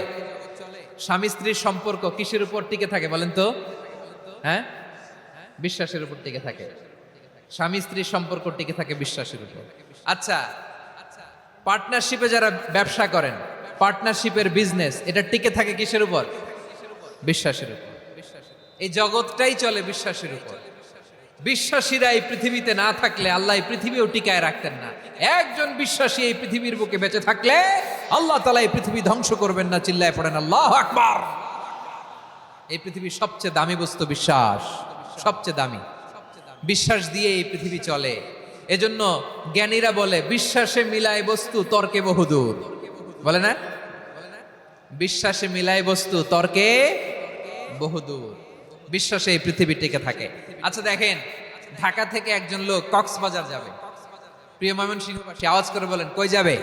স্বামী স্ত্রীর সম্পর্ক কিসের উপর টিকে থাকে বলেন তো? হ্যাঁ, বিশ্বাসের উপর টিকে থাকে। স্বামী স্ত্রীর সম্পর্ক টিকে থাকে বিশ্বাসের উপর। আচ্ছা, পার্টনারশিপে যারা ব্যবসা করেন, পার্টনারশিপের বিজনেস, এটা টিকে থাকে কিসের উপর? বিশ্বাসের উপর। এই জগৎটাই চলে বিশ্বাসের উপর। বিশ্বাসীরা এই পৃথিবীতে না থাকলে আল্লাহ এই পৃথিবীও টিকায় রাখতেন না। একজন বিশ্বাসী এই পৃথিবীর বুকে বেঁচে থাকলে আল্লাহ তাআলা এই পৃথিবী ধ্বংস করবেন না। চিল্লায় পড়েন আল্লাহু আকবার। এই পৃথিবীর সবচেয়ে দামি বস্তু বিশ্বাস, সবচেয়ে দামি। বিশ্বাস দিয়ে এই পৃথিবী চলে। এজন্য জ্ঞানীরা বলে বিশ্বাসে মিলায় বস্তু, তর্কে বহুদূর। বলে না? বিশ্বাসে মিলায় বস্তু, তর্কে বহুদূর। বিশ্বাসে এই পৃথিবী টিকে থাকে। আচ্ছা দেখেন, ঢাকা থেকে একজন লোক কক্সবাজার যাবে। প্রিয় ময়মনসিংহবাসী আওয়াজ করে বলেন, কই যাবে?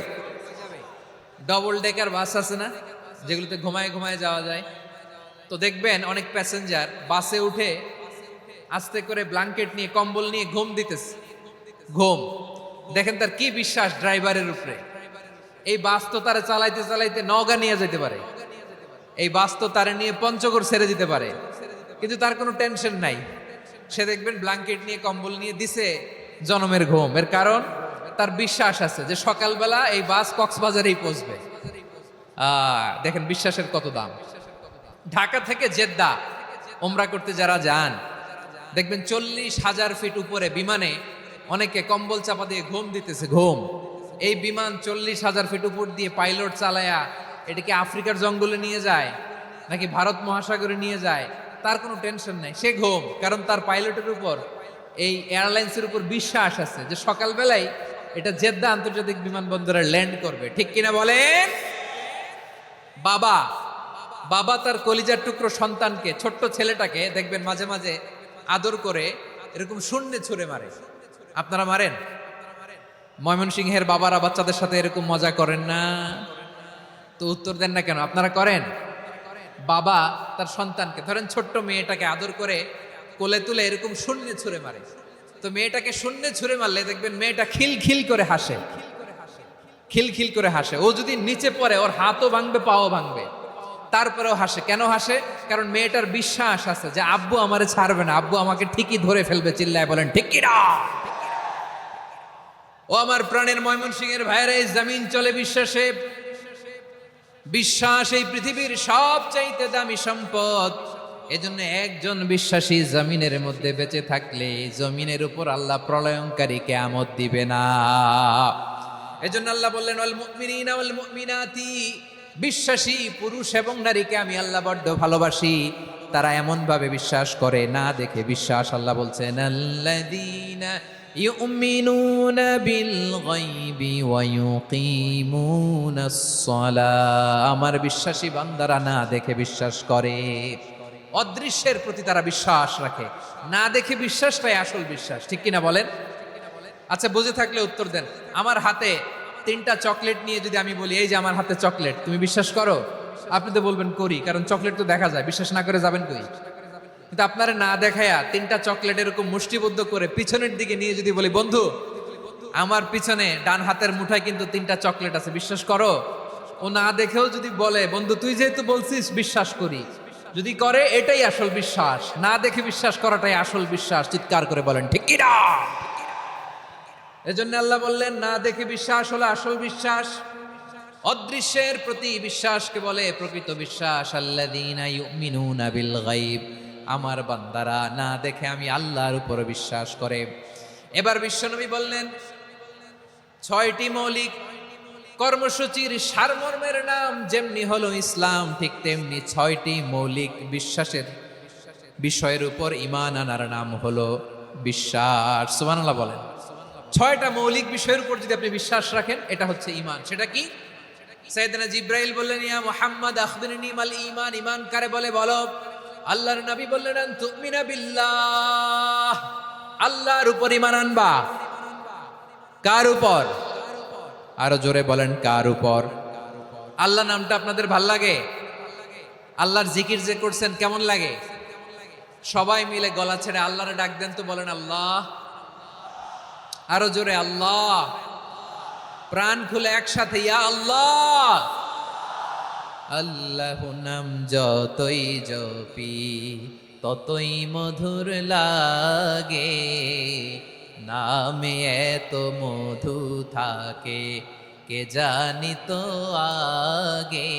ডবল ডেকার বাস আছে না, যেগুলোতে ঘুমায় ঘুমায় যাওয়া যায়। তো দেখবেন অনেক প্যাসেঞ্জার বাসে উঠে আস্তে করে ব্ল্যাঙ্কেট নিয়ে, কম্বল নিয়ে ঘুম দিতেছে। ঘুম দেখেন তার কি বিশ্বাস ড্রাইভারের উপরে। এই বাস তো তারা চালাইতে চালাইতে নওগাঁ নিয়ে যেতে পারে, এই বাস তো তারা নিয়ে পঞ্চগড় ছেড়ে দিতে পারে, কিন্তু তার কোনো টেনশন নাই। সে দেখবেন ব্ল্যাঙ্কেট নিয়ে, কম্বল নিয়ে দিছে জনমের ঘুম। এর কারণ তার বিশ্বাস আছে যে সকালবেলা এই বাস কক্সবাজারেই পৌঁছবে। দেখেন বিশ্বাসের কত দাম। ঢাকা থেকে জেদ্দা ওমরা করতে যারা যান, দেখবেন 40,000 ফিট উপরে বিমানে অনেকে কম্বল চাপা দিয়ে ঘুম দিতেছে। ঘুম। এই বিমান 40,000 ফিট উপর দিয়ে পাইলট চালায়া এটাকে আফ্রিকার জঙ্গলে নিয়ে যায় নাকি ভারত মহাসাগরে নিয়ে যায়, তার কোনো টেনশন নাই। সে ঘুম, কারণ তার পাইলটের উপর, এই এয়ারলাইন্সের উপর বিশ্বাস আছে যে সকালবেলায় এটা জেদ্দা আন্তর্জাতিক বিমানবন্দরে ল্যান্ড করবে। ঠিক কিনা বলেন? বাবা বাবা তার কলিজার টুকরো সন্তানকে, ছোট্ট ছেলেটাকে দেখবেন মাঝে মাঝে আদর করে এরকম শূন্যে ছুঁড়ে মারে। আপনারা মারেন? ময়মনসিংহের বাবারা বাচ্চাদের সাথে এরকম মজা করেন না? তো উত্তর দেন না কেন? আপনারা করেন? বাবা তার সন্তানকে, ধরেন ছোট্ট মেয়েটাকে আদর করে কোলে তুলে এরকম শূন্যে ছুঁড়ে মারে। তো মেয়েটাকে শূন্যে ছুঁড়ে মারলে দেখবেন মেয়েটা খিলখিল করে হাসে, খিলখিল করে হাসে। ও যদি নিচে পড়ে ওর হাতও ভাঙবে, পাও ভাঙবে, তারপরেও হাসে। কেন হাসে? কারণ মেয়েটার বিশ্বাস আছে যে আব্বু আমারে ছাড়বে না, আব্বু আমাকে ঠিকই ধরে ফেলবে। চিল্লায় বলেন ঠিক কি না? ও আমার প্রাণের ময়মনসিংহের ভাইয়েরা, এই জমিন চলে বিশ্বাসে। বিশ্বাস এই পৃথিবীর সবচাইতে দামি সম্পদ। এজন্য একজন বিশ্বাসী জমিনের মধ্যে বেঁচে থাকলে জমিনের উপর আল্লাহ প্রলয়ঙ্কারী কিয়ামত দিবে না। এজন্য আল্লাহ বললেন, ওয়াল মুমিনিনা ওয়াল মুমিনাতি, বিশ্বাসী পুরুষ এবং নারীকে আমি আল্লাহ বড্ড ভালোবাসি। তারা এমন ভাবে বিশ্বাস করে না দেখে বিশ্বাস। আল্লাহ বলছেন, আল্লাযীনা ইউমিনুনা বিল গায়বি ওয়া ইউকিমুনাস সালাহ। আমার বিশ্বাসী বান্দারা না দেখে বিশ্বাস করে। অদৃশ্যের প্রতি তারা বিশ্বাস রাখে। না দেখে বিশ্বাসটাই আসল বিশ্বাস। ঠিক কিনা বলেন? আচ্ছা, বুঝে থাকলে উত্তর দেন। আমার হাতে 3টা চকলেট নিয়ে যদি আমি বলি, এই যে আমার হাতে চকলেট, তুমি বিশ্বাস করো? আপনি তো বলবেন করি, কারণ চকলেট তো দেখা যায়। বিশ্বাস না করে যাবেন কই? কিন্তু আপনারা না দেখায়া 3টা চকলেট এরকম মুষ্টিবদ্ধ করে পিছনের দিকে নিয়ে যদি বলি, বন্ধু আমার পিছনে ডান হাতের মুঠায় কিন্তু 3টা চকলেট আছে, বিশ্বাস করো? ও না দেখেও যদি বলে, বন্ধু তুই যেহেতু বলছিস বিশ্বাস করি, যদি করে এটাই আসল বিশ্বাস। না দেখে বিশ্বাস করাটাই আসল বিশ্বাস। চিৎকার করে বলেন ঠিক কি না? এজন্য আল্লাহ বললেন, না দেখে বিশ্বাস হলো আসল বিশ্বাস। অদৃশ্যের প্রতি বিশ্বাসকে বলে প্রকৃত বিশ্বাস। আল্লাযীনা ইউমিনুনা বিল গায়ব, আমার বান্দারা না দেখে আমি আল্লাহর উপর বিশ্বাস করে। এবার বিশ্বনবী বললেন, 6টি মৌলিক কর্মসূচির সারমর্মের নাম যেমনি হলো ইসলাম, ঠিক তেমনি 6টি মৌলিক বিশ্বাসের বিষয়ের উপর ঈমান আনার নাম হলো বিশ্বাস। সুবহানাল্লাহ বলেন। 6টা মৌলিক বিষয়ের উপর যদি আপনি বিশ্বাস রাখেন, এটা হচ্ছে ঈমান। সেটা কি? সাইয়েদনা জিব্রাইল বললেন, ইয়া মুহাম্মদ আখবিরনি মাল ঈমান। ঈমান কারে বলে বলো। আল্লাহর নবী বললেন, আন তুমিনা বিল্লাহ, আল্লাহর উপর ঈমান আনবা। কার উপর? আরো জোরে বলেন, কার উপর? আল্লাহ নামটা আপনাদের ভাল লাগে? আল্লাহর জিকির যে করছেন কেমন লাগে? সবাই মিলে গলা ছেড়ে আল্লাহরে ডাক দেন তো, বলেন আল্লাহ। আরো জোরে আল্লাহ। প্রাণ খুলে একসাথে ইয়া আল্লাহ। আল্লাহ নাম যতই জপি ততই মধুর লাগে, নামে এত মধু থাকে কে জানি তো আগে।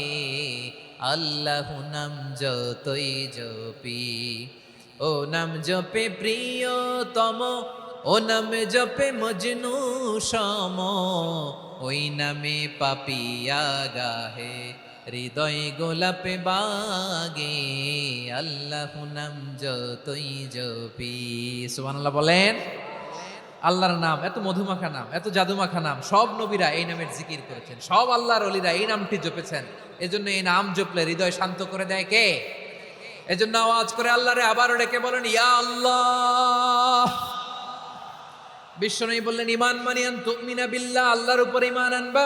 আল্লাহ নাম যতই জপি, ও নাম জপে প্রিয়তম, ও নাম জপে মজনু সম, ওই নামে পাপিয়া গাহে হৃদয় গোলাপে বাগে। আল্লাহ নাম যতই জপি, সুবহানাল্লাহ বলেন। আল্লাহর নাম এত মধুমাখা নাম, এত জাদুমাখা নাম, সব নবীরা এই নামের জিকির করেছেন, সব আল্লাহর ওলিরা এই নামটি জপেছেন। এজন্য এই নাম জপলে হৃদয় শান্ত করে দেয় কে? এজন্য আওয়াজ করে আল্লাহরে আবারও ডেকে বলেন ইয়া আল্লাহ। বিশ্বনবী বললেন ঈমান মানিয়ান তুমিনা বিল্লাহ, আল্লাহর উপর ঈমান আনবা,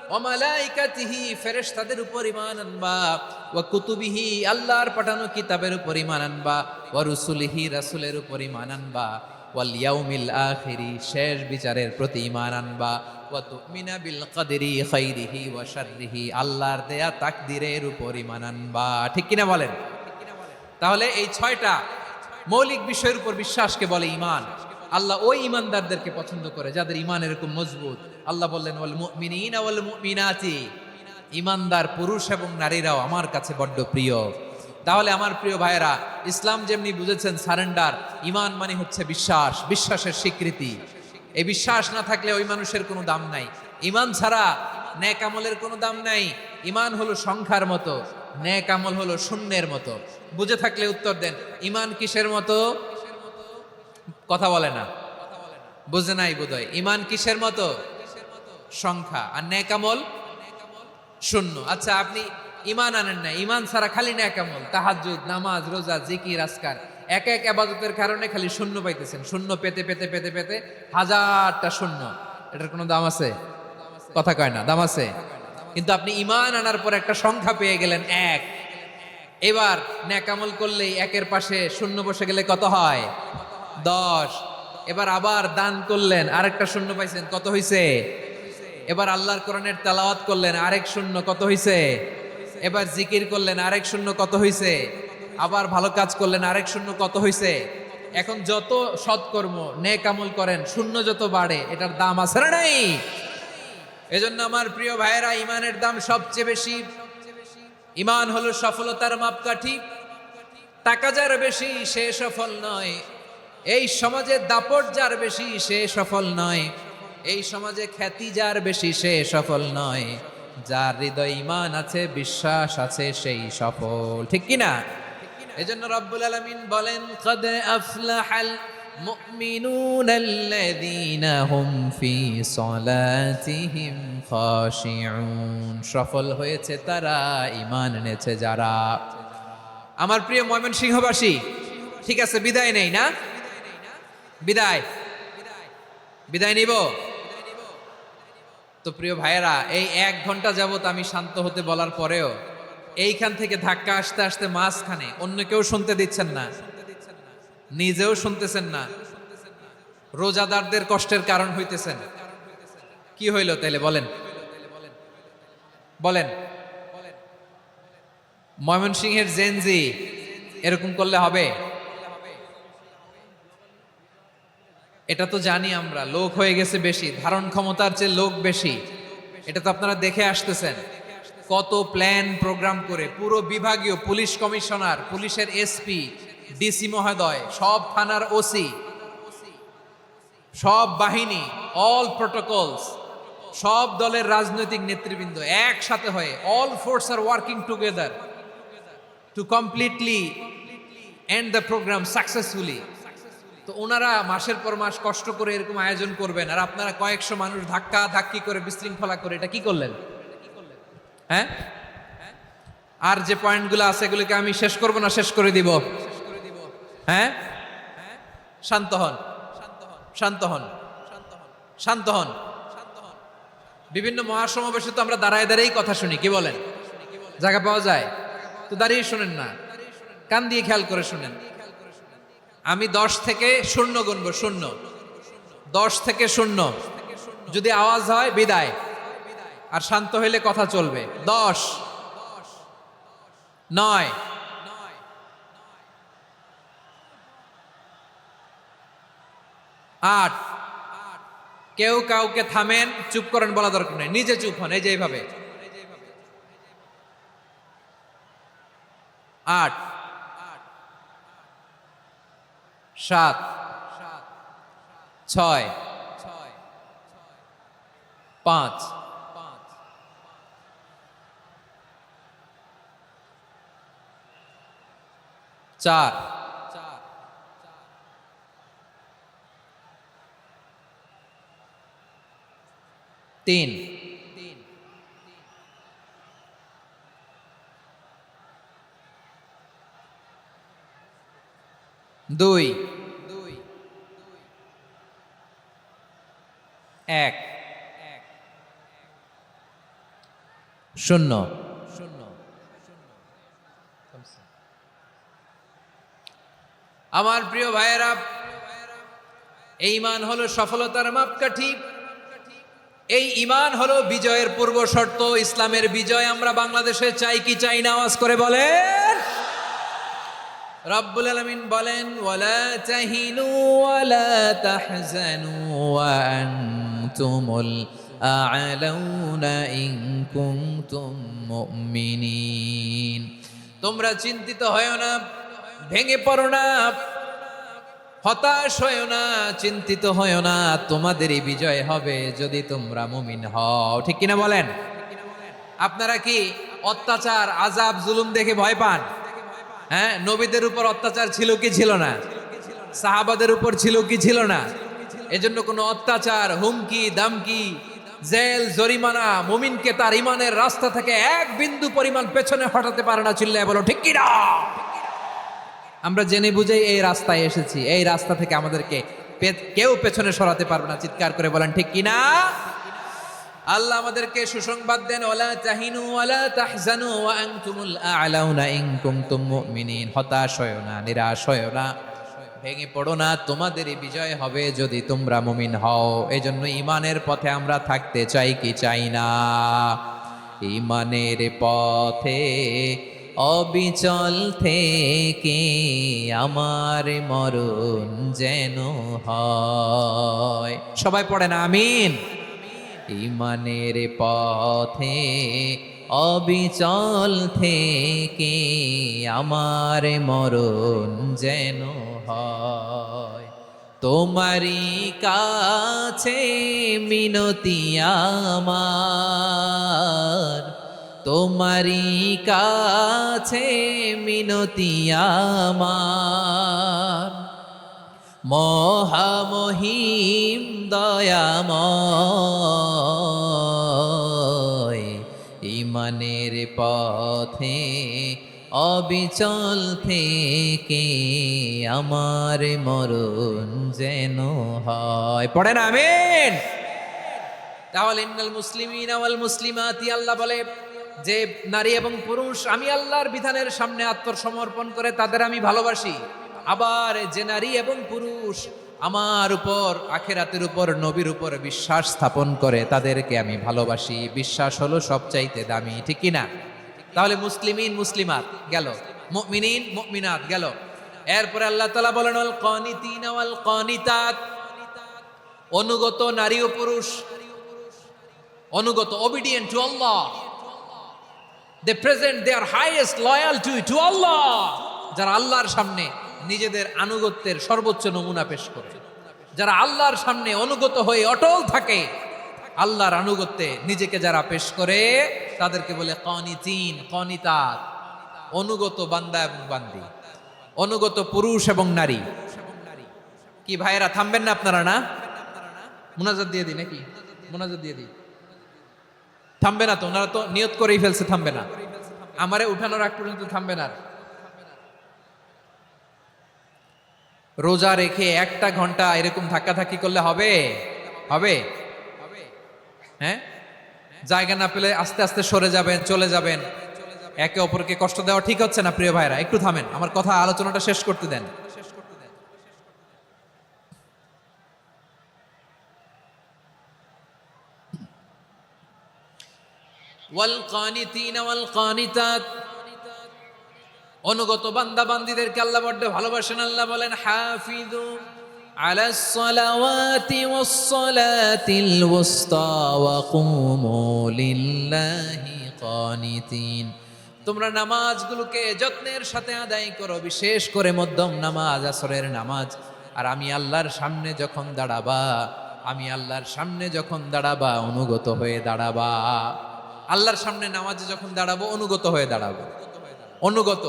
ওয়া মালাইকাতিহি ফেরেশতাদের উপর ঈমান আনবা, ওয়া কুতুবিহি আল্লাহর পাঠানো কিতাবের উপর ঈমান আনবা, ওয়া রুসুলিহি রাসূলের উপর ঈমান আনবা, ওয়াল ইয়াউমিল আখিরি শেষ বিচারের প্রতি ঈমান আনবা, ওয়া তুমিনা বিল কদরি খাইরিহি ওয়া শাররিহি আল্লাহর দেয়া তাকদীরের উপর ঈমান আনবা। ঠিক কিনা বলেন? তাহলে এই 6টা মৌলিক বিষয়ের উপর বিশ্বাসকে বলে ঈমান। আল্লাহ ওই ঈমানদারদেরকে পছন্দ করে যাদের ঈমান এরকম মজবুত। আল্লাহ বললেন ওয়াল মুমিনিনা ওয়াল মুমিনাতি, ঈমানদার পুরুষ এবং নারীরাও আমার কাছে বড্ড প্রিয়। তাহলে আমার প্রিয় ভাইয়েরা, ইসলাম যেমনি বুঝেছেন সারেন্ডার, ঈমান মানে হচ্ছে বিশ্বাস, বিশ্বাসের স্বীকৃতি। এই বিশ্বাস না থাকলে ওই মানুষের কোনো দাম নাই। ঈমান ছাড়া নেক আমলের কোনো দাম নাই। ঈমান হলো সংখ্যার মতো, নেক আমল হলো শূন্যের মতো। বুঝে থাকলে উত্তর দেন, ঈমান কিসের মতো? কথা বলে না, বুঝে নাই বোধহয়। ঈমান কিসের মতো? সংখ্যা। আর নেক আমল শূন্য। আচ্ছা, আপনি ঈমান আনেন না, ঈমান ছাড়া খালি নেক আমল, তাহাজ্জুদ, নামাজ, রোজা, জিকির, আজকার, এক এক ইবাদতের কারণে খালি শূন্য পাইতেছেন। শূন্য পেতে পেতে পেতে পেতে হাজারটা শূন্য। এটার কোনো দাম আছে? কথা কয় না, দাম আছে। কিন্তু আপনি ঈমান আনার পর একটা সংখ্যা পেয়ে গেলেন, এক। এবার নেক আমল করলেই একের পাশে শূন্য বসে গেলে কত হয়? 10। এবার আবার দান করলেন, আরেকটা শূন্য পাইছেন, কত হইছে? এবার আল্লাহর কোরআনের তেলাওয়াত করলেন, আরেক শূন্য, কত হইছে? এবার জিকির করলেন, আরেক শূন্য, কত হইছে? আবার ভালো কাজ করলেন, আরেক শূন্য, কত হইছে? এখন যত সৎকর্ম নেক আমল করেন, শূন্য যত বাড়ে, এটার দাম আছে না নাই? এজন্য আমার প্রিয় ভাইয়েরা, ঈমানের দাম সবচেয়ে বেশি। ঈমান হলো সফলতার মাপকাঠি। টাকা যার বেশি সে সফল নয়, এই সমাজে দাপট যার বেশি সে সফল নয়, এই সমাজে খ্যাতি যার বেশি সে সফল নয়, যার হৃদয় ঈমান আছে, বিশ্বাস আছে, সেই সফল। ঠিক কিনা? এজন্য রব্বুল আলামিন বলেন কদ আফলাহাল মুমিনুনাল্লাযীনা হুম ফি সলাতিহিম খাশিউন, সফল হয়েছে তারা, ঈমান এনেছে যারা। আমার প্রিয় ময়মনসিংহবাসী, ঠিক আছে, বিদায় নেই না? বিদায় নিব তো। প্রিয় ভাইয়েরা, এই 1 ঘন্টা যাবত আমি শান্ত হতে বলার পরেও এইখান থেকে ধাক্কা আসতে আসতে মাঝখানে অন্য কেউ শুনতে দিচ্ছেন না, নিজেও শুনতেছেন না, রোজাদারদের কষ্টের কারণ হইতেছেন। কি হইল তাইলে বলেন? বলেন, ময়মনসিংহের জেনজি এরকম করলে হবে? এটা তো জানি আমরা, লোক হয়ে গেছে বেশি, ধারণ ক্ষমতার চেয়ে লোক বেশি। এটা তো আপনারা দেখে আসতেছেন, কত প্ল্যান প্রোগ্রাম করে পুরো বিভাগীয় পুলিশ কমিশনার, পুলিশের এসপি, ডিসি মহোদয়, সব থানার ওসি, সব বাহিনী, অল প্রোটোকলস, সব দলের রাজনৈতিক নেতৃবৃন্দ একসাথে হয়ে, all force are working together to completely end the programme successfully. তো ওনারা মাসের পর মাস কষ্ট করে এরকম আয়োজন করবেন, আর আপনারা কয়েকশো মানুষ ধাক্কা ধাক্কি করে বিশৃঙ্খলা করে এটা কি করলেন? হ্যাঁ, আর যে পয়েন্টগুলো আছে এগুলোকে আমি শেষ করব না শেষ করে দিব? হ্যাঁ, শান্ত হন, শান্ত হন, শান্ত হন। বিভিন্ন মহাসমাবেশে তো আমরা দাঁড়ায় দাঁড়িয়েই কথা শুনি, কি বলেন? জায়গা পাওয়া যায় তো দাঁড়িয়ে শুনেন না, কান দিয়ে খেয়াল করে শুনেন। আমি 10 থেকে 0 গুনবো, 0, 10 থেকে 0, যদি আওয়াজ হয় বিদায়, আর শান্ত হইলে কথা চলবে। 10, 9, 8, কেউ কাউকে থামেন, চুপ করেন বলা দরকার নেই, নিজে চুপ হন, এই যে এইভাবে। 8, 7, 6, 5, 4, 3, 2, 1, 0। আমার প্রিয় ভাইয়েরা, এই ঈমান হলো সফলতার মাপকাঠি, এই ঈমান হলো বিজয়ের পূর্ব শর্ত। ইসলামের বিজয় আমরা বাংলাদেশে চাই কি চাই না? আওয়াজ করে বলেন। রব্বুল আলামিন বলেন, ওয়ালা তাহিনু ওয়ালা তাহজানু ওয়া আনতুমুল আ'লাউনা ইন কুনতুম মুমিনিন। তোমরা চিন্তিত হয়ো না, ভেঙে পড়ো না, হতাশ হয়ো না, চিন্তিত হয়ো না, তোমাদেরই বিজয় হবে যদি তোমরা মুমিন হও। ঠিক কিনা বলেন? আপনারা কি অত্যাচার, আযাব, জুলুম দেখে ভয় পান? হ্যাঁ, নবীদের উপর অত্যাচার ছিল কি ছিল না? সাহাবাদের উপর ছিল কি ছিল না? এজন্য কোনো অত্যাচার, হুমকি, দামকি, জেল, জরিমানা মুমিনকে তার ইমানের রাস্তা থেকে এক বিন্দু পরিমাণ পেছনে হটাতে পারে না। চিল্লায় বলো ঠিক কিনা? আমরা জেনে বুঝেই এই রাস্তায় এসেছি, এই রাস্তা থেকে আমাদেরকে কেউ পেছনে সরাতে পারবে না। চিৎকার করে বলেন ঠিক কিনা? আল্লাহ আমাদেরকে সুসংবাদ দেন, ওয়ালা তাহিনু ওয়ালা তাহজানু ওয়া আনতুমুল আ'লাউনা ইন কুনতুম মুমিনিন। হতাশ হয়ো না, নিরাশ হয়ো না, ভেঙে পড়ো না, তোমাদেরই বিজয় হবে যদি তোমরা মুমিন হও। এজন্য ঈমানের পথে আমরা থাকতে চাই কি চাই না? ঈমানের পথে অবিচল থেকে আমার মরণ যেন হয়। সবাই পড়েন আমিন। ঈমানের পথে অবিচল থেকে আমার মরণ যেন হয়। তোমারই কাছে মিনতি আমার, তোমারই কাছে মিনতি আমার, মহামহিম দয়াময়। ঈমানের পথে অবিচল থেকে আমার মরণ যেন হয়। পড়েন আমিন। তাহলে ইন্নাল মুসলিমিনা ওয়াল মুসলিমাতি, আল্লাহ বলে যে নারী এবং পুরুষ আমি আল্লাহর বিধানের সামনে আত্মসমর্পণ করে তাদের আমি ভালোবাসি। আবার যে নারী এবং পুরুষ আমার উপর, আখিরাতের উপর, নবীর উপর বিশ্বাস স্থাপন করে তাদেরকে আমি ভালোবাসি। বিশ্বাস হলো সবচাইতে দামি। ঠিক কিনা? তাহলে মুসলিমিন মুসলিমাত গেল, মুমিনিন মুমিনাত গেল। এরপরে আল্লাহ তাআলা বলেন, ওয়াল কানিতিনা ওয়াল কানিতাত, অনুগত নারী ও পুরুষ, অনুগত, obedient to Allah, they present their highest loyalty to Allah, যারা আল্লাহর সামনে নিজেদের আনুগত্যের সর্বোচ্চ নমুনা পেশ করে, যারা আল্লাহর সামনে অনুগত হয়ে অটল থাকে, আল্লাহর আনুগত্যে নিজেকে যারা পেশ করে তাদেরকে বলে কানিতিন, কানিতাত, অনুগত বান্দা এবং বান্দি, অনুগত পুরুষ এবং নারী। কি ভাইয়েরা থামবেন না আপনারা? না মুনাজাত দিয়ে দিই নাকি? মুনাজাত দিয়ে দিই। থামবে না তো? ওনারা তো নিয়ত করেই ফেলছে থামবে না। আমারে উঠানোর আগ পর্যন্ত থামবে না। রোজা রেখে 1টা ঘন্টা এরকম ধাক্কাধাক্কি করলে হবে? হবে? হ্যাঁ, জায়গা না পেলে আস্তে আস্তে সরে যাবেন, চলে যাবেন। একে অপরকে কষ্ট দেওয়া ঠিক হচ্ছে না প্রিয় ভাইরা, একটু থামেন, আমার কথা আলোচনাটা শেষ করতে দেন। ওয়াল কানিতিনা ওয়াল কানিতাত, অনুগত বান্দা বান্দীদেরকে আল্লাহ বড্ড ভালোবাসেন। আল্লাহ বলেন হাফিজু আলাস সালাওয়াতি ওয়াস সালাতিল ওয়াসতা ওয়া কুমু লিল্লাহি কানিতিন। তোমরা নামাজগুলোকে যত্নের সাথে আদায় করো, বিশেষ করে মধ্যম নামাজ, আসরের নামাজ। আর আমি আল্লাহর সামনে যখন দাঁড়াবা, আমি আল্লাহর সামনে যখন দাঁড়াবা অনুগত হয়ে দাঁড়াবা। আল্লাহর সামনে নামাজে যখন দাঁড়াবো অনুগত হয়ে দাঁড়াবো। অনুগত,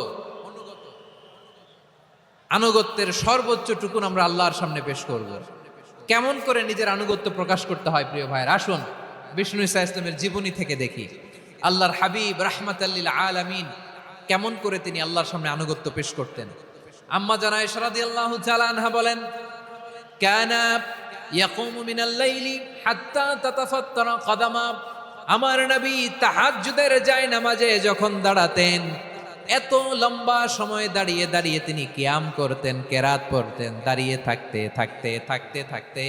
আনুগত্যের সর্বোচ্চ টুকুন আমরা আল্লাহর সামনে পেশ করব। কেমন করে নিজের আনুগত্য প্রকাশ করতে হয় প্রিয় ভাইয়ের, আসুন বিষ্ণু ঈসা ইসলামের জীবনী থেকে দেখি। আল্লাহর হাবিব রাহমাতাল লিল আলামিন কেমন করে তিনি আল্লাহর সামনে আনুগত্য পেশ করতেন। আম্মা জানা আয়েশা রাদিয়াল্লাহু তাআলা আনহা বলেন, কানা ইয়াকুমু মিনাল লাইলি হাত্তা তাতাফাত্তারা কদামা। আমার নবী তাহাজ্জুদের জায়নামাজে যখন দাঁড়াতেন, এত লম্বা সময় দাঁড়িয়ে দাঁড়িয়ে তিনি কিয়াম করতেন, কেরাত পড়তেন। দাঁড়িয়ে থাকতে থাকতে থাকতে থাকতে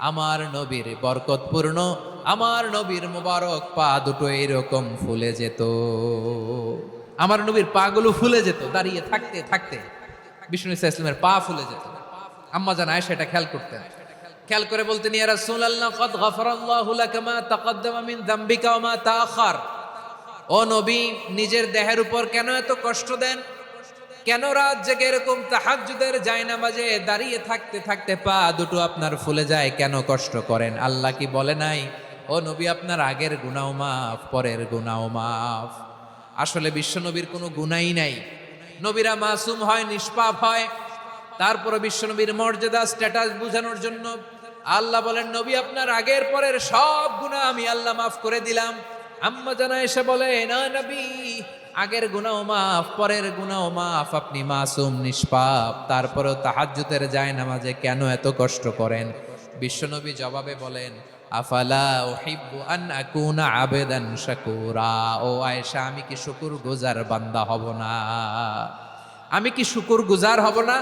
আমার নবীর বরকতপূর্ণ, আমার নবীর মোবারক পা দুটো এরকম ফুলে যেত। আমার নবীর পা গুলো ফুলে যেত দাঁড়িয়ে থাকতে থাকতে। বিষ্ণু ঈসা ইসলামের পা ফুলে যেত। আম্মা জান আয়েশা এটা খেয়াল করতেন। খেয়াল করে বলতেন, ইয়া রাসূলুল্লাহ ক্বাদ গাফারাল্লাহু লাকা মা তাকাদ্দামা মিন যামবিকা ওয়া মা তাআখার। ও নবী, নিজের দেহের উপর কেন এত কষ্ট দেন? কেন রাত জেগে এরকম তাহাজ্জুদের জায়নামাজে দাঁড়িয়ে থাকতে থাকতে পা দুটো আপনার ফুলে যায়, কেন কষ্ট করেন? আল্লাহ কি বলে নাই, ও নবী আপনার আগের গুনাহ মাফ, পরের গুনাহ মাফ? আসলে বিশ্ব নবীর কোনো গুনাহই নাই। নবীরা মাসুম হয়, নিষ্পাপ হয়। তারপরে বিশ্ব নবীর মর্যাদা, স্ট্যাটাস বোঝানোর জন্য আল্লাহ বলেন, নবী আপনার আগের পরের সব গুনাহ আমি আল্লাহ মাফ করে দিলাম। আম্মা জানা এসে বলে, না নবী, আগের গুনাহ মাফ, পরের গুনাহ মাফ, আপনি মাসুম, নিষ্পাপ, তারপরেও তাহাজ্জুদের জায়নামাজে কেন এত কষ্ট করেন? বিশ্বনবী জবাবে বলেন, আফালা উহিব্বু আন আকুনা আবেদান শাকুরা। ও আয়েশা, আমি কি শুকরগুজার বান্দা হব না? আমি কি শুকরগুজার হব না?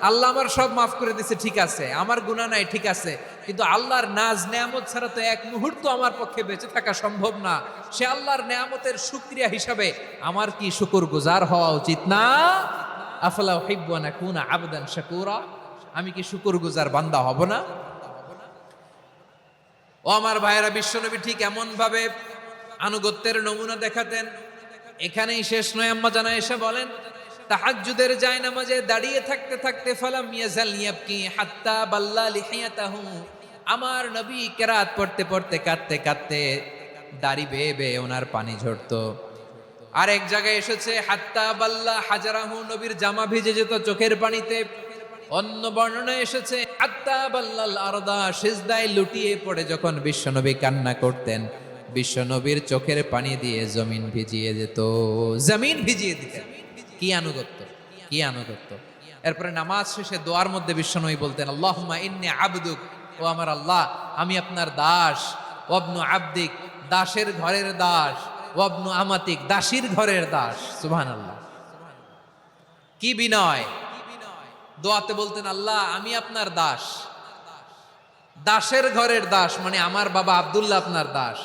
আল্লাহ আমার সব মাফ করে দিয়েছে, ঠিক আছে, আমার গুনাহ নাই, ঠিক আছে, কিন্তু আল্লাহর নাজ নেয়ামত ছাড়া তো এক মুহূর্ত আমার পক্ষে বেঁচে থাকা সম্ভব না। সে আল্লাহর নেয়ামতের শুকরিয়া হিসাবে আমার কি শুকরগুজার হওয়া উচিত না? আফালা উহিব্বু আন আকুনা আবদান শাকুরা। আমি কি শুকরগুজার বান্দা হব না? ও আমার ভাইয়েরা, বিশ্বনবী ঠিক এমন ভাবে আনুগত্যের নমুনা দেখাতেন। এখানেই শেষ নয়। আম্মা জানা এসে বলেন, তাহাজ্জুদের জায়নামাজে দাঁড়িয়ে থাকতে থাকতে ফালাম ইয়াজাল ইয়াবকি হাত্তা বাল্লা লিহিয়াতাহু। আমার নবী কেরাত পড়তে পড়তে কাঁদতে কাঁদতে দাড়ি বেয়ে বেয়ে ওনার পানি ঝরতো। আর এক জায়গায় এসেছে হাত্তা বাল্লা হাজারাহু, নবীর জামা ভিজে যেত চোখের পানিতে। অন্য বর্ণনায় এসেছে হাত্তা বাল্লাল আরদা, সিজদায় লুটিয়ে পড়ে যখন বিশ্বনবী কান্না করতেন, বিশ্বনবীর চোখের পানি দিয়ে জমিন ভিজিয়ে যেত, জমিন ভিজিয়ে দিতেন। কি আনুগত্য, কি আনুগত্য! এরপরে নামাজ শেষে দোয়ার মধ্যে বিশ্বনবী বলতেন, আল্লাহুম্মা ইন্নী আবদুক, ও আমার আল্লাহ, আমি আপনার দাস। ওয়াবনু আবদিক, দাসের ঘরের দাস। ওয়াবনু আমাতিক, দাসীর ঘরের দাস। সুবহানাল্লাহ, কি বিনয়! দোয়াতে বলতেন, আল্লাহ আমি আপনার দাস। দাসের ঘরের দাস মানে আমার বাবা আব্দুল্লাহ আপনার দাস।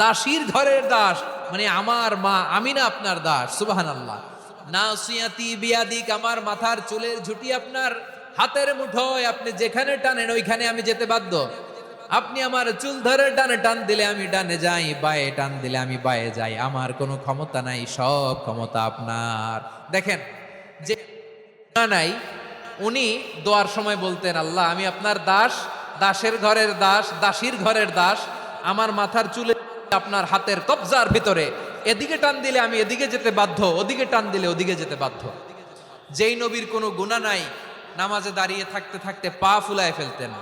দাসীর ঘরের দাস মানে আমার মা আমিনা আপনার দাস। সুবহানাল্লাহ। নাসিয়াতি বিয়াদিক, আমার মাথার চুলের ঝুঁটি আপনার হাতের মুঠোয়, আপনি যেখানে টানেন ওইখানে আমি যেতে বাধ্য। আপনি আমার চুল ধরে ডানে টান দিলে আমি ডানে যাই, বায়ে টান দিলে আমি বায়ে যাই। আমার কোনো ক্ষমতা নাই, সব ক্ষমতা আপনার। দেখেন, যে নাই উনি দোয়ার সময় বলতেন, আল্লাহ আমি আপনার দাস, দাসের ঘরের দাস, দাসীর ঘরের দাস। আমার মাথার চুলে আপনার হাতের কবজার ভিতরে, এদিকে টান দিলে আমি এদিকে যেতে বাধ্য, ওদিকে টান দিলে ওদিকে যেতে বাধ্য। যেই নবীর কোনো গুনাহ নাই, নামাজে দাঁড়িয়ে থাকতে থাকতে পা ফুলায় ফেলতেন।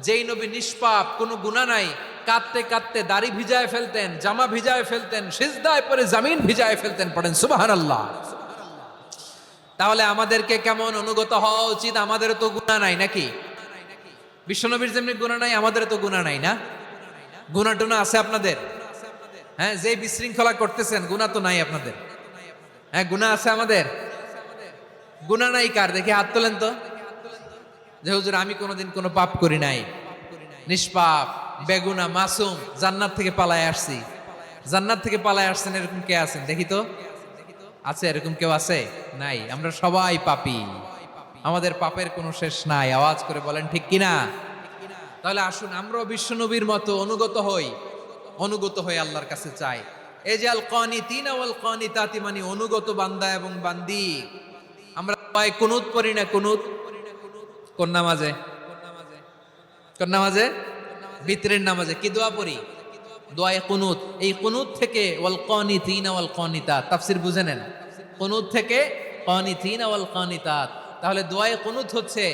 যেই নবী নিষ্পাপ, কোনো গুনাহ নাই, কাঁদতে কাঁদতে দাড়ি ভিজায় ফেলতেন, জামা ভিজায় ফেলতেন, সিজদায় পরে জমিন ভিজায় ফেলতেন। পড়েন সুবহানাল্লাহ। তাহলে আমাদেরকে কেমন অনুগত হওয়া উচিত? আমাদেরও তো গুনাহ নাই নাকি? বিশ্বনবীর যেমনি গুনাহ নাই, আমাদেরও তো গুনাহ নাই না? গুনাহ টুনা আছে আপনাদের? হ্যাঁ, যে বিশৃঙ্খলা করতেছেন গুনাহ তো নাই আপনাদের? হ্যাঁ, গুনাহ আছে আমাদের? গুনাহ নাই কার? দেখি হাত তোলেন তো, যে হুজুর আমি কোনোদিন কোনো পাপ করি নাই, নিষ্পাপ, বেগুনা, মাসুম, জান্নাত থেকে পালায় আসছি। জান্নাত থেকে পালায় আসছেন এরকম কে আছেন দেখি তো? আছে এরকম কেউ? আছে? নাই। আমরা সবাই পাপী, আমাদের পাপের কোনো শেষ নাই। আওয়াজ করে বলেন ঠিক কিনা? তাহলে আসুন আমরাও বিশ্বনবীর মতো অনুগত হই, অনুগত হয়ে আল্লাহর কাছে চাই। এই যে আল কানিতিনা ওয়াল কানিতাতি, মানে অনুগত বান্দা এবং বান্দি। আমরা সবাই কুনুত পড়ি না? কুনুত কোন নামাজে? কোন নামাজে? ভিতরের নামাজে কি দোয়া পড়ি? দোয়ায়ে কুনুত। এই কুনুত থেকে ওয়াল কানিতিনা ওয়াল কানিতাত, তাফসীর বুঝে নেন। কুনুত থেকে কানিতিনা ওয়াল কানিতাত, তাহলে দোয়ায়ে কুনুত হচ্ছে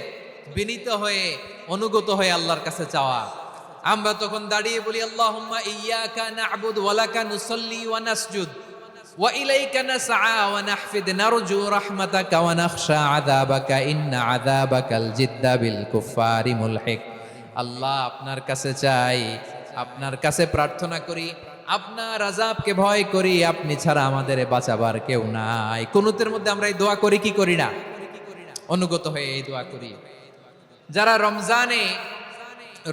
বিনীত হয়ে, অনুগত হয়ে আল্লাহর কাছে চাওয়া। আমরা তখন দাঁড়িয়ে বলি আল্লাহুম্মা ইয়্যাকা না'বুদু ওয়া লাকা নুসাল্লি ওয়া নাসজুদ ওয়া ইলাইকা নাসআ ওয়া নাহফিদ নারজু রাহমাতাকা ওয়া নাখশা আযাবাকা ইন্না আযাবাকাল জিদ্দা বিল কুফফারি মুলহিক। আল্লাহ, আপনার কাছে চাই, আপনার কাছে প্রার্থনা করি, আপনার আযাবকে ভয় করি, আপনি ছাড়া আমাদের বাঁচাবার কেউ নাই। কুনুতের মধ্যে আমরা এই দোয়া করি কি করি না? অনুগত হয়ে এই দোয়া করি। যারা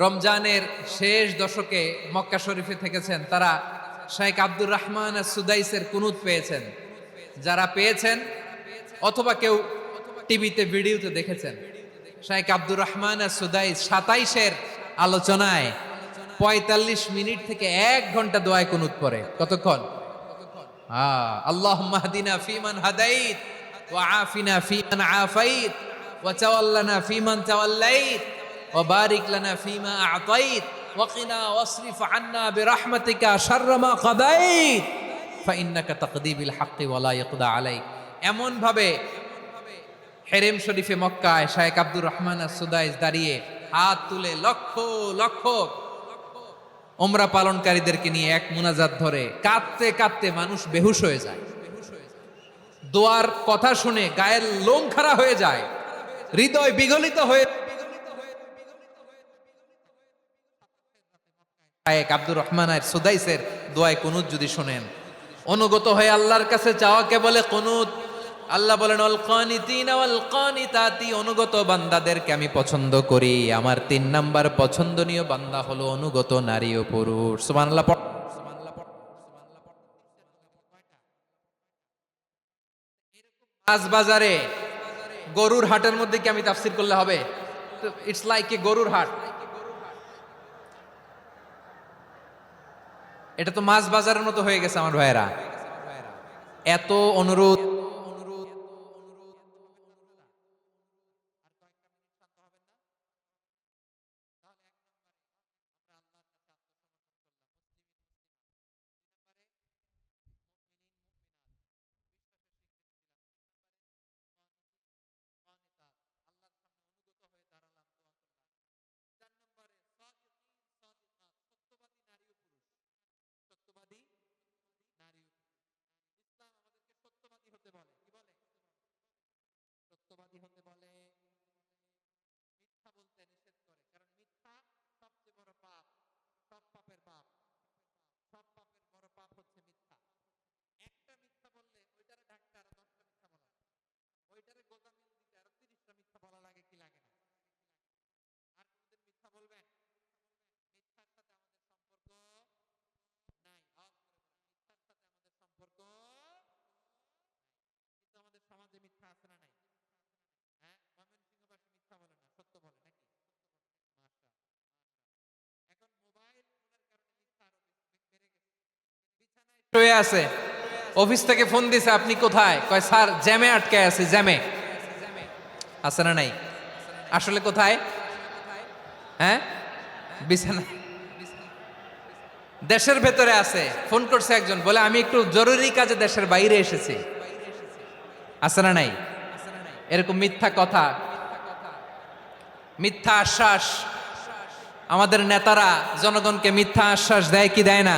রমজানের শেষ দশকে মক্কা শরীফে থেকেছেন তারা শাইখ আব্দুর রহমান সুদাইসের কুনুত পেয়েছেন। যারা পেয়েছেন অথবা কেউ টিভিতে ভিডিওতে দেখেছেন, শাইখ আব্দুর রহমান সুদাইস 27-এর আলোচনায় 45 মিনিট থেকে 1 ঘন্টা দোয়ায় কুনুত পড়ে। কতক্ষণ? আল্লাহুম্মা হদিনা ফিমান হাদাইত ওয়া আফিনা ফিমান আফাইত ওয়া তাওয়াল্লানা ফিমান তাওয়াল্লাইত ওয়া বারিক লানা ফিমা আ'তাইত ওয়া কিনা ওয়াসরিফ আন্না বিরহমাতিকা শাররা মা কাদাইত ফাইন্নাকা তাকদি বিল হাক্কি ওয়া লা ইকদা আলাইক। এমন ভাবে হেরেম শরীফে মক্কায় শাইখ আব্দুর রহমান সুদাইস দাঁড়িয়ে হাত তুলে লক্ষ লক্ষ উমরা পালনকারীদেরকে নিয়ে এক মুনাজাত ধরে কাঁদতে কাঁদতে মানুষ বেহুশ হয়ে যায়। দোয়ার কথা শুনে গায়ের লোম খাড়া হয়ে যায়, হৃদয় বিগলিত হয়ে। শাইখ আব্দুর রহমান সুদাইসের দোয়ায় কুনুত যদি শোনেন, অনুগত হয়ে আল্লাহর কাছে চাওয়াকে বলে কুনুত। আল্লাহ বলেন আল কানিতিনা ওয়াল কানিতাতি, অনুগত বান্দাদেরকে আমি পছন্দ করি। আমার 3 নাম্বার পছন্দনীয় বান্দা হলো অনুগত নারী ও পুরুষ। সুবহানাল্লাহ। আজ বাজারে গরুর হাটের মধ্যে কি আমি তাফসীর করলে হবে? ইটস লাইক এ গরুর হাট। এটা তো মাছ বাজারের মতো হয়ে গেছে আমার ভাইয়েরা। এত অনুরোধ, সত্যবাদী হতে বলে, মিথ্যা বলতে নিষেধ করে। কারণ মিথ্যা সবচেয়ে বড় পাপ, সব পাপের পাপ, সব পাপের বড় পাপ হচ্ছে মিথ্যা। একটা মিথ্যা বললে ওইটারে ঢাকতে আরো 10টা মিথ্যা বলা লাগে, ওইটারে গোজামিল দিতে আরো 30টা মিথ্যা বলা লাগে, কি লাগে না? আর কোনদিন মিথ্যা বলবেন? মিথ্যার সাথে আমাদের সম্পর্ক নাই। আওয়াজ করে বলেন, মিথ্যার সাথে আমাদের সম্পর্ক নাই। কিন্তু আমাদের সমাজে মিথ্যা আছে না নাই? হ্যাঁ, ময়মনসিংহবাসী মিথ্যা বলে না, সত্য বলে নাকি? এখন মোবাইল ফোনের কারণে মিথ্যা আরো বেড়ে গেছে। বিছানায় শুয়ে আছে, অফিস থেকে ফোন দিছে, আপনি কোথায়? কয় স্যার জ্যামে আটকে আছি। জ্যামে আছে না নাই? আসলে কোথায়? হ্যাঁ, বিছানা। দেশের ভেতরে আছে। ফোন করছে একজন, বলে আমি একটু জরুরি কাজে দেশের বাইরে এসেছি। আছে না নাই? এরকম মিথ্যা কথা, মিথ্যা আশ্বাস। আমাদের নেতারা জনগণকে মিথ্যা আশ্বাস দেয় কি দেয় না?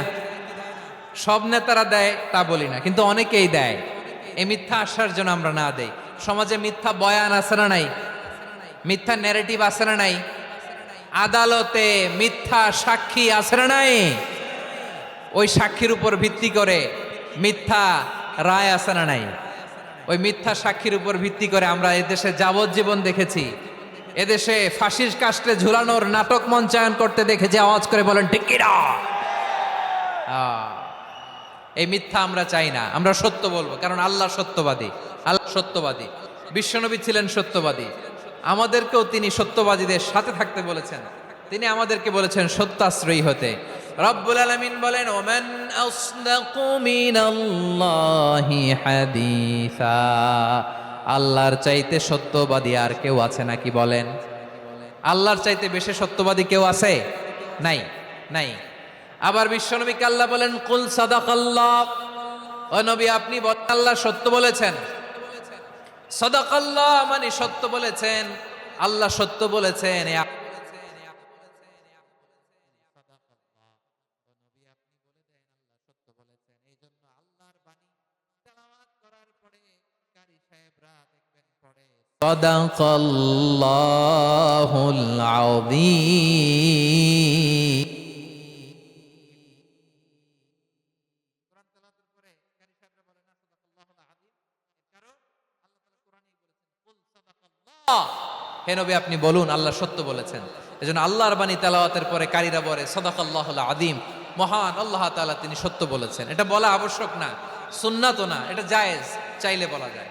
সব নেতারা দেয় তা বলি না, কিন্তু অনেকেই দেয়। এই মিথ্যা আশ্বাস যেন আমরা না দেই। সমাজে মিথ্যা বয়ান আছে না নাই? মিথ্যা ন্যারেটিভ আছে না নাই? আদালতে মিথ্যা সাক্ষী আছে না নাই? ওই সাক্ষীর উপর ভিত্তি করে মিথ্যা রায় আছে না নাই? ওই মিথ্যা সাক্ষীর উপর ভিত্তি করে আমরা এদেশে যাবজ্জীবন দেখেছি, এদেশে ফাঁসির কাস্টে ঝুলানোর নাটক মঞ্চায়ন করতে দেখেছি। আওয়াজ করে বলেন ঠিক কিনা? এই মিথ্যা আমরা চাই না, আমরা সত্য বলবো, কারণ আল্লাহ সত্যবাদী। আল্লাহ সত্যবাদী, বিশ্বনবী ছিলেন সত্যবাদী, আমাদেরকেও তিনি সত্যবাদীদের সাথে থাকতে বলেছেন। তিনি আমাদেরকে বলেছেন সত্যাশ্রয়ী হতে। রব্বুল আলামিন বলেন, ওমান আসদাকু মিনাল্লাহি হাদিসা, আল্লাহর চাইতে সত্যবাদী আর কেউ আছে নাকি বলেন? আল্লাহর চাইতে বেশি সত্যবাদী কেউ আছে? নাই, নাই। আবার বিশ্বনবীকে আল্লাহ বলেন, কুল সাদাকাল্লাহ, ও নবী আপনি বলেন আল্লাহ সত্য বলেছেন। সাদাকাল্লাহ মানে সত্য বলেছেন, আল্লাহ সত্য বলেছেন। সাদাকাল্লাহুল আযীম। হে নবী আপনি বলুন আল্লাহ সত্য বলেছেন। এজন্য আল্লাহর বাণী তেলাওয়াতের পরে কারীরা বলে সাদাকাল্লাহুল আযীম, মহান আল্লাহ তাআলা তিনি সত্য বলেছেন। এটা বলা আবশ্যক না, সুন্নাতও না, এটা জায়েজ, চাইলে বলা যায়।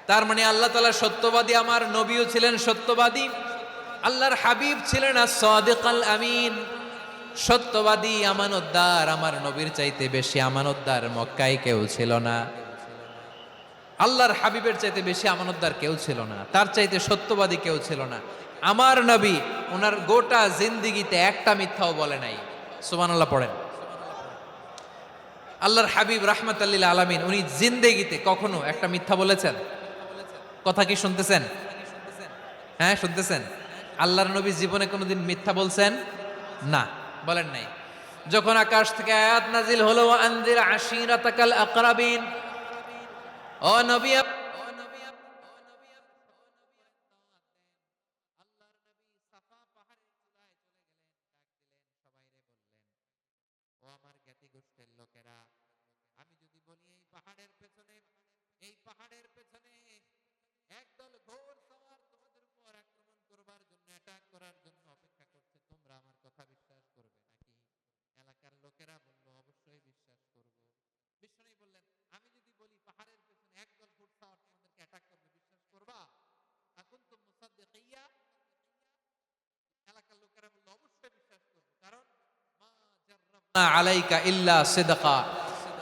তার মানে আল্লাহ তাআলা সত্যবাদী, আমার নবীও ছিলেন সত্যবাদী, আল্লাহর হাবিব ছিলেন as-সাদিকাল আমিন, সত্যবাদী আমানতদার। আমার নবীর চাইতে বেশি আমানতদার মক্কায় কেউ ছিল না, আল্লাহর হাবিবের চাইতে বেশি আমানতদার কেউ ছিল না, তার চাইতে সত্যবাদী কেউ ছিল না। আমার নবী ওনার গোটা জিন্দিগিতে একটা মিথ্যাও বলে নাই। সুবহানাল্লাহ পড়েন। আল্লাহর হাবিব রাহমাতাল লিল আলামিন উনি জিন্দেগিতে কখনো একটা মিথ্যা বলেছেন? কথা কি শুনতেছেন? হ্যাঁ শুনতেছেন? আল্লাহর নবী জীবনে কোনোদিন মিথ্যা বলছেন? না, বলেন নাই। যখন আকাশ থেকে আয়াত নাজিল হলো, আনজির আশিরাতাকাল আকরাবিন, ও নবী ও আমার জ্ঞাতি গোষ্ঠীর লোকেরা, আমি যদি বলি এই পাহাড়ের পেছনে, এই পাহাড়ের পেছনে একদল ঘোর সওয়ার তোমাদের উপর আক্রমণ করবার জন্য, অ্যাটাক করার জন্য অপেক্ষা করছে, তোমরা আমার কথা বিশ্বাস করবে নাকি? এলাকার লোকেরা বলল অবশ্যই বিশ্বাস করব। বিশ্বনবী বললেন, আমি যদি বলি পাহাড়ের পেছনে একদল ঘোর সওয়ার তোমাদেরকে অ্যাটাক করবে, বিশ্বাস করবা? আকুনতুম মুসাদ্দিকিয়া? এলাকার লোকেরা বলল অবশ্যই বিশ্বাস করব, কারণ আলাইকা ইল্লা সিদকা,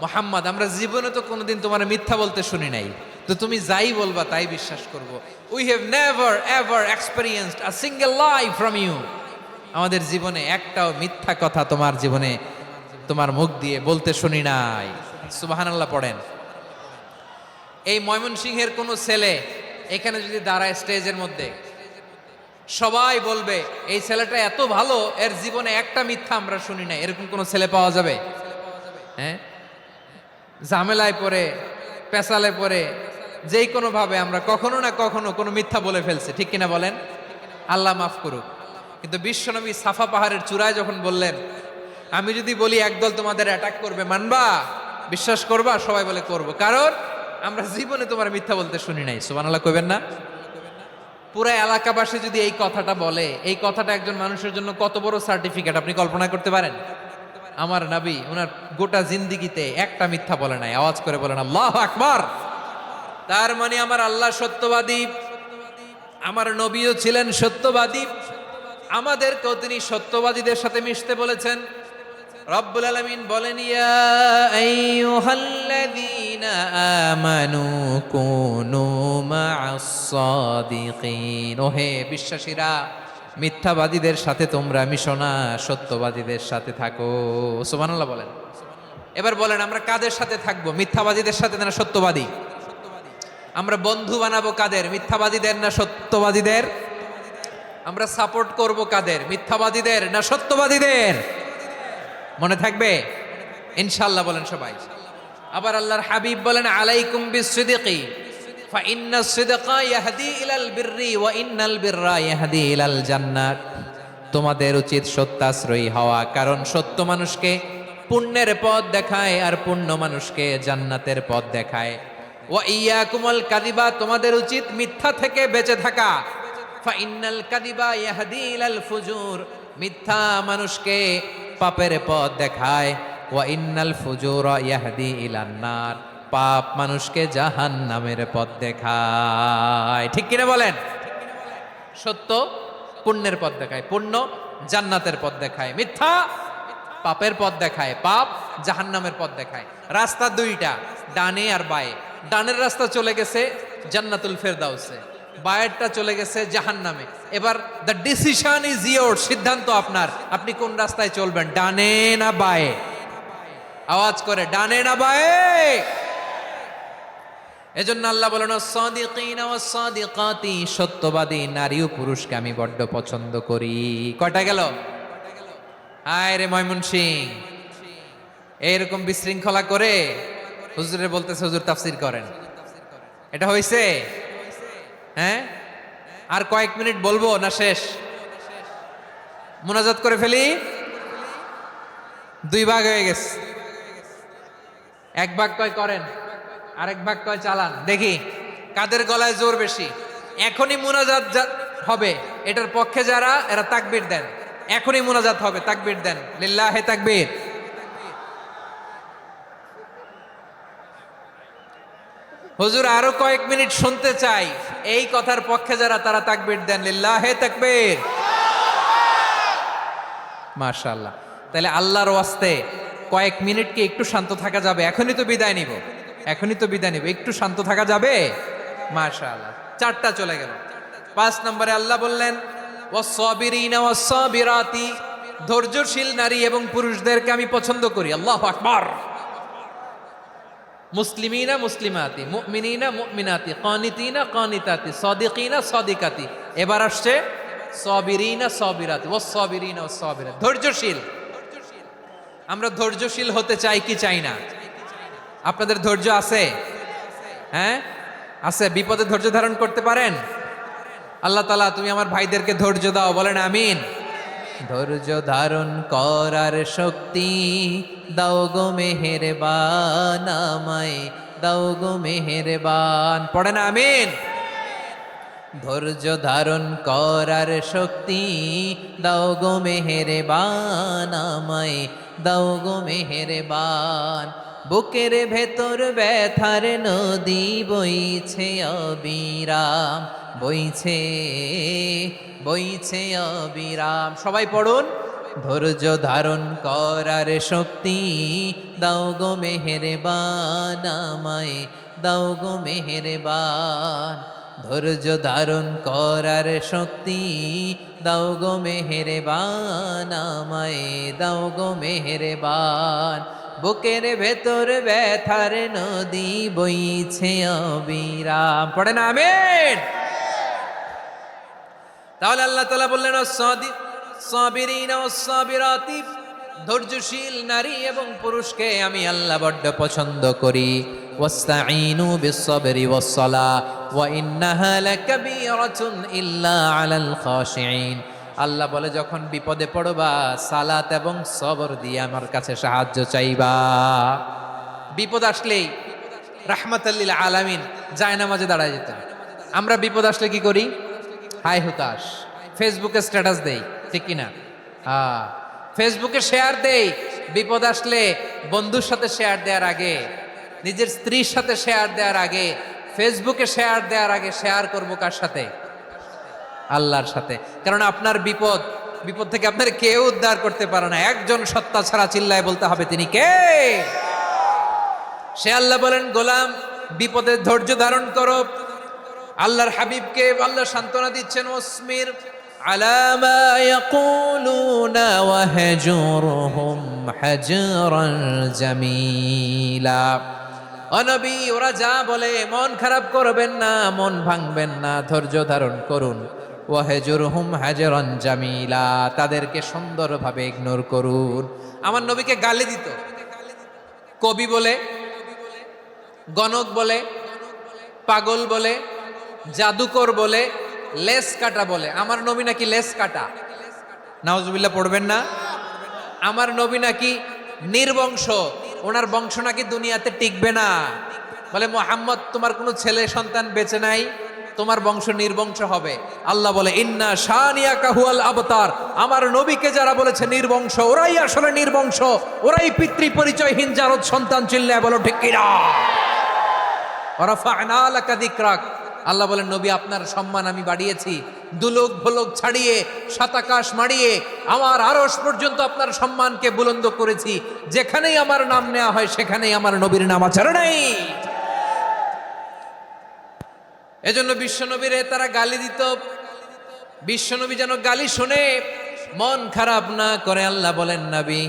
মুহাম্মদ আমরা জীবনে তো কোনোদিন তোমার মিথ্যা বলতে শুনি নাই, তো তুমি যাই বলবা তাই বিশ্বাস করব। We have never ever experienced a single lie from you, আমাদের জীবনে একটাও মিথ্যা কথা তোমার জীবনে তোমার মুখ দিয়ে বলতে শুনি নাই। সুবহানাল্লাহ পড়েন। এই ময়মনসিংহের কোনো ছেলে এখানে যদি দাঁড়ায় স্টেজের মধ্যে, সবাই বলবে এই ছেলেটা এত ভালো, এর জীবনে একটা মিথ্যা আমরা শুনি নাই। এরকম কোন ছেলে পাওয়া যাবে? হ্যাঁ, ঝামেলায় পড়ে, পেশালে পড়ে, যেই কোনো ভাবে আমরা কখনো না কখনো কোনো মিথ্যা বলে ফেলছি, ঠিক কিনা বলেন? আল্লাহ মাফ করুক। কিন্তু বিশ্বনবী সাফা পাহাড়ের চূড়ায় যখন বললেন, আমি যদি বলি একদল তোমাদের অ্যাটাক করবে, মানবা? বিশ্বাস করবা? সবাই বলে করব, কারণ আমরা জীবনে তোমার মিথ্যা বলতে শুনি নাই। সুবহানাল্লাহ কইবেন না? পুরা এলাকাবাসী যদি এই কথাটা বলে, এই কথাটা একজন মানুষের জন্য কত বড় সার্টিফিকেট আপনি কল্পনা করতে পারেন? আমার নবী ওনার গোটা জিন্দিগিতে একটা মিথ্যা বলে নাই। আওয়াজ করে বলেন আল্লাহু আকবার। তার মানে আমার আল্লাহ সত্যবাদী, আমার নবীও ছিলেন সত্যবাদী, আমাদেরকেও তিনি সত্যবাদীদের সাথে মিশতে বলেছেন। রব্বুল আলামিন বলেন, ইয়া আইয়ুহাল্লাযীনা আমানু কুনু মা'আস সাদিকিন, ওহে বিশ্বাসীরা মিথ্যাবাদীদের সাথে তোমরা মিশো না, সত্যবাদীদের সাথে থাকো। সুবহানাল্লাহ বলেন। এবার বলেন আমরা কাদের সাথে থাকবো? মিথ্যাবাদীদের সাথে না সত্যবাদী? আমরা বন্ধু বানাবো কাদের? মিথ্যাবাদীদের না সত্যবাদীদের? আমরা সাপোর্ট করব কাদের? মিথ্যাবাদীদের না সত্যবাদীদের? মনে থাকবে ইনশাআল্লাহ বলেন সবাই। আবার আল্লাহর হাবিব বলেন, আলাইকুম বিসসিদকি ফা ইন্নাস সিদকা ইয়াহদি ইলাল বিররি ওয়া ইন্নাল বিররা ইয়াহদি ইলাল জান্নাত। তোমাদের উচিত সত্যাশ্রয়ী হওয়া, কারণ সত্য মানুষকে পুণ্যের পথ দেখায় আর পুণ্য মানুষকে জান্নাতের পথ দেখায়। ওয়া ইয়াকুমুল কাযিবা, তোমাদের উচিত মিথ্যা থেকে বেঁচে থাকা। ফা ইন্নাল কাযিবা ইয়াহদি ইলাল ফুজুর, মিথ্যা মানুষকে পাপের পথ দেখায়। ওয়া ইন্নাল ফুজুরা ইয়াহদি ইলান নার, পাপ মানুষকে জাহান্নামের পথ দেখায়। ঠিক কিনা বলেন? সত্য পুণ্যের পথ দেখায়, পুণ্য জান্নাতের পথ দেখায়, মিথ্যা পাপের পথ দেখায়, পাপ জাহান্নামের পথ দেখায়। রাস্তা দুইটা, ডানে আর বায়ে। ডানের রাস্তা চলে গেছে জান্নাতুল ফেরদাউসে, বায়েরটা চলে গেছে জাহান্নামে। এবার দ্য ডিসিশন ইজ ইয়োর, সিদ্ধান্ত আপনার, আপনি কোন রাস্তায় চলবেন, ডানে না বায়ে? আওয়াজ করে, ডানে না বায়ে? এজন্য আল্লাহ বলেন সাদিকিনা ওয়াস সাদিকাতি, সত্যবাদী নারী ও পুরুষকে আমি বড্ড পছন্দ করি। কয়টা গেল? হায় রে ময়মনসিং, এইরকম বিশৃঙ্খলা করে হুজুরে বলতেছে হুজুর তাফসীর করেন, এটা হইছে? হ্যাঁ, আর কয়েক মিনিট বলবো না শেষ? মুনাজাত করে ফেলি। দুই ভাগ হয়ে গেছে, এক ভাগ কয় করেন, আরেক ভাগ কয় চালান। দেখি কাদের গলায় জোর বেশি। এখনই মুনাজাত হবে, এটার পক্ষে যারা, এরা তাকবীর দেন। এখনই মুনাজাত হবে, তাকবীর দেন, লিল্লাহে তাকবীর। হুজুর আরো কয়েক মিনিট শুনতে চাই, এই কথার পক্ষে যারা, তারা তাকবীর দেন, লিল্লাহে তাকবীর। মাশাআল্লাহ। তাহলে আল্লাহর ওয়াস্তে কয়েক মিনিট কি একটু শান্ত থাকা যাবে? এখনই তো বিদায় নিব, এখনই তো বিদায় নিব, একটু শান্ত থাকা যাবে? মাশাআল্লাহ। চারটা চলে গেল। 5 নম্বরে আল্লাহ বললেন ওয়াস-সাবিরিনা ওয়াস-সাবিরাতি, ধৈর্যশীল নারী এবং পুরুষদেরকে আমি পছন্দ করি। আল্লাহু আকবার। মুসলিমিনা মুসলিমাতি, মুমিনিনা মুমিনাতি, কানিতিনা কানিতাতি, সাদিকিনা সাদিকাতি। এবার আসছে সাবিরিনা সাবিরাতি, ওয়াস-সাবিরিনা ওয়াস-সাবিরাতি, ধৈর্যশীল। আমরা ধৈর্যশীল হতে চাই কি চাই না? আপনাদের ধৈর্য আছে? হ্যাঁ আছে? বিপদে ধৈর্য ধারণ করতে পারেন? আল্লাহ তাআলা তুমি আমার ভাইদেরকে ধৈর্য দাও, বলেন আমিন। ধৈর্য ধারণ করার শক্তি দাও গো মেহেরবান, আমায় দাও গো মেহেরবান, পড়েন আমিন। ধৈর্য ধারণ করার শক্তি দাও গো মেহেরবান, আমায় দাও গো মেহেরবান। বুকের ভেতর ব্যথার নদী বইছে অবিরাম, বইছে বইছে অবিরাম। সবাই পড়ুন, ধৈর্য ধারণ করার শক্তি দাও গো মেহেরবান, আমায় দাও গো মেহেরবান। ধৈর্য ধারণ করার শক্তি দাও গো মেহেরবান, আমায় দাও গো মেহেরবান। বুকের ভেতর ব্যথার নদী বইছে অবিরাম, পড়েন আমিন। তাহলে আল্লাহ তাআলা বললেন সাবিরিনা ওয়াস-সাবিরাতি, ধৈর্যশীল নারী এবং পুরুষকে আমি আল্লাহ বড্ড পছন্দ করি। ওয়াস্তাঈনু বিস-সাবরি ওয়াস-সালাহ ওয়া ইন্নাহা লাকাবীরাতুন ইল্লা আলাল খাশিঈন। আল্লাহ বলে যখন বিপদে পড়বা সালাত এবং সবর দিয়ে আমার কাছে সাহায্য চাইবা। বিপদ আসলেই রাহমাতাল লিল আলামিন জায়নামাজে দাঁড়ায় যেতেন। আমরা বিপদ আসলে কি করি? হাই হুতাশ, ফেসবুকে স্ট্যাটাস দেই, ঠিক কিনা? ফেসবুকে শেয়ার দেই। বিপদ আসলে বন্ধুর সাথে শেয়ার দেওয়ার আগে, নিজের স্ত্রীর সাথে শেয়ার দেওয়ার আগে, ফেসবুকে শেয়ার দেওয়ার আগে শেয়ার করবো কার সাথে? আল্লাহর সাথে। কারণ আপনার বিপদ থেকে আপনার কেউ উদ্ধার করতে পারে না, একজন সত্তা ছাড়া। চিল্লায় বলতে হবে তিনি কে? সে আল্লাহ বলেন গোলাম বিপদে ধৈর্য ধারণ করো। আল্লাহর হাবিবকে আল্লাহ সান্ত্বনা দিচ্ছেন, ওয়াসমির আলা মা ইয়াকুলুনা ওয়াহজুরহুম হাজরান জামিলা। ও নবী, ওরা যা বলে মন খারাপ করবেন না, মন ভাঙবেন না, ধৈর্য ধারণ করুন। ওয়াহজুরহুম হাজরান জামিলা, তাদেরকে সুন্দরভাবে ইগনোর করুন। আমার নবীকে গালি দিত কবি বলে, গণক বলে, পাগল বলে, জাদুকর বলে, লেস কাটা বলে। আমার নবী নাকি লেস কাটা? নাউজুবিল্লাহ পড়বেন না। আমার নবী নাকি নির্বংশ, ওনার বংশ নাকি দুনিয়াতে টিকবে না। বলে মুহাম্মদ তোমার কোনো ছেলে সন্তান বেঁচে নাই, তোমার বংশ নির্বংশ হবে। আল্লাহ বলে ইন্না শানিয়াকা হুয়াল আবতার, আমার নবীকে যারা বলেছে নির্বংশ, ওরাই আসলে নির্বংশ, ওরাই পিতৃ পরিচয়হীন জারদ সন্তান। চিল্লায় বলো ঠিক কিনা? ওয়ারাফা'না লাকা যিকরাক, আল্লাহ বলেন নবী আপনার সম্মান আমি বাড়িয়েছি, দুলোক ভোলক ছাড়িয়ে সাতাকাশ মারিয়ে আমার আরশ পর্যন্ত আপনার সম্মানকে বুলন্দ করেছি। যেখানেই আমার নাম নেওয়া হয় সেখানেই আমার নবীর নাম আছে নাই। এজন্য বিশ্বনবীরে তারা গালি দিত। বিশ্বনবী যেন গালি শুনে মন খারাপ না করে আল্লাহ বলেন নবী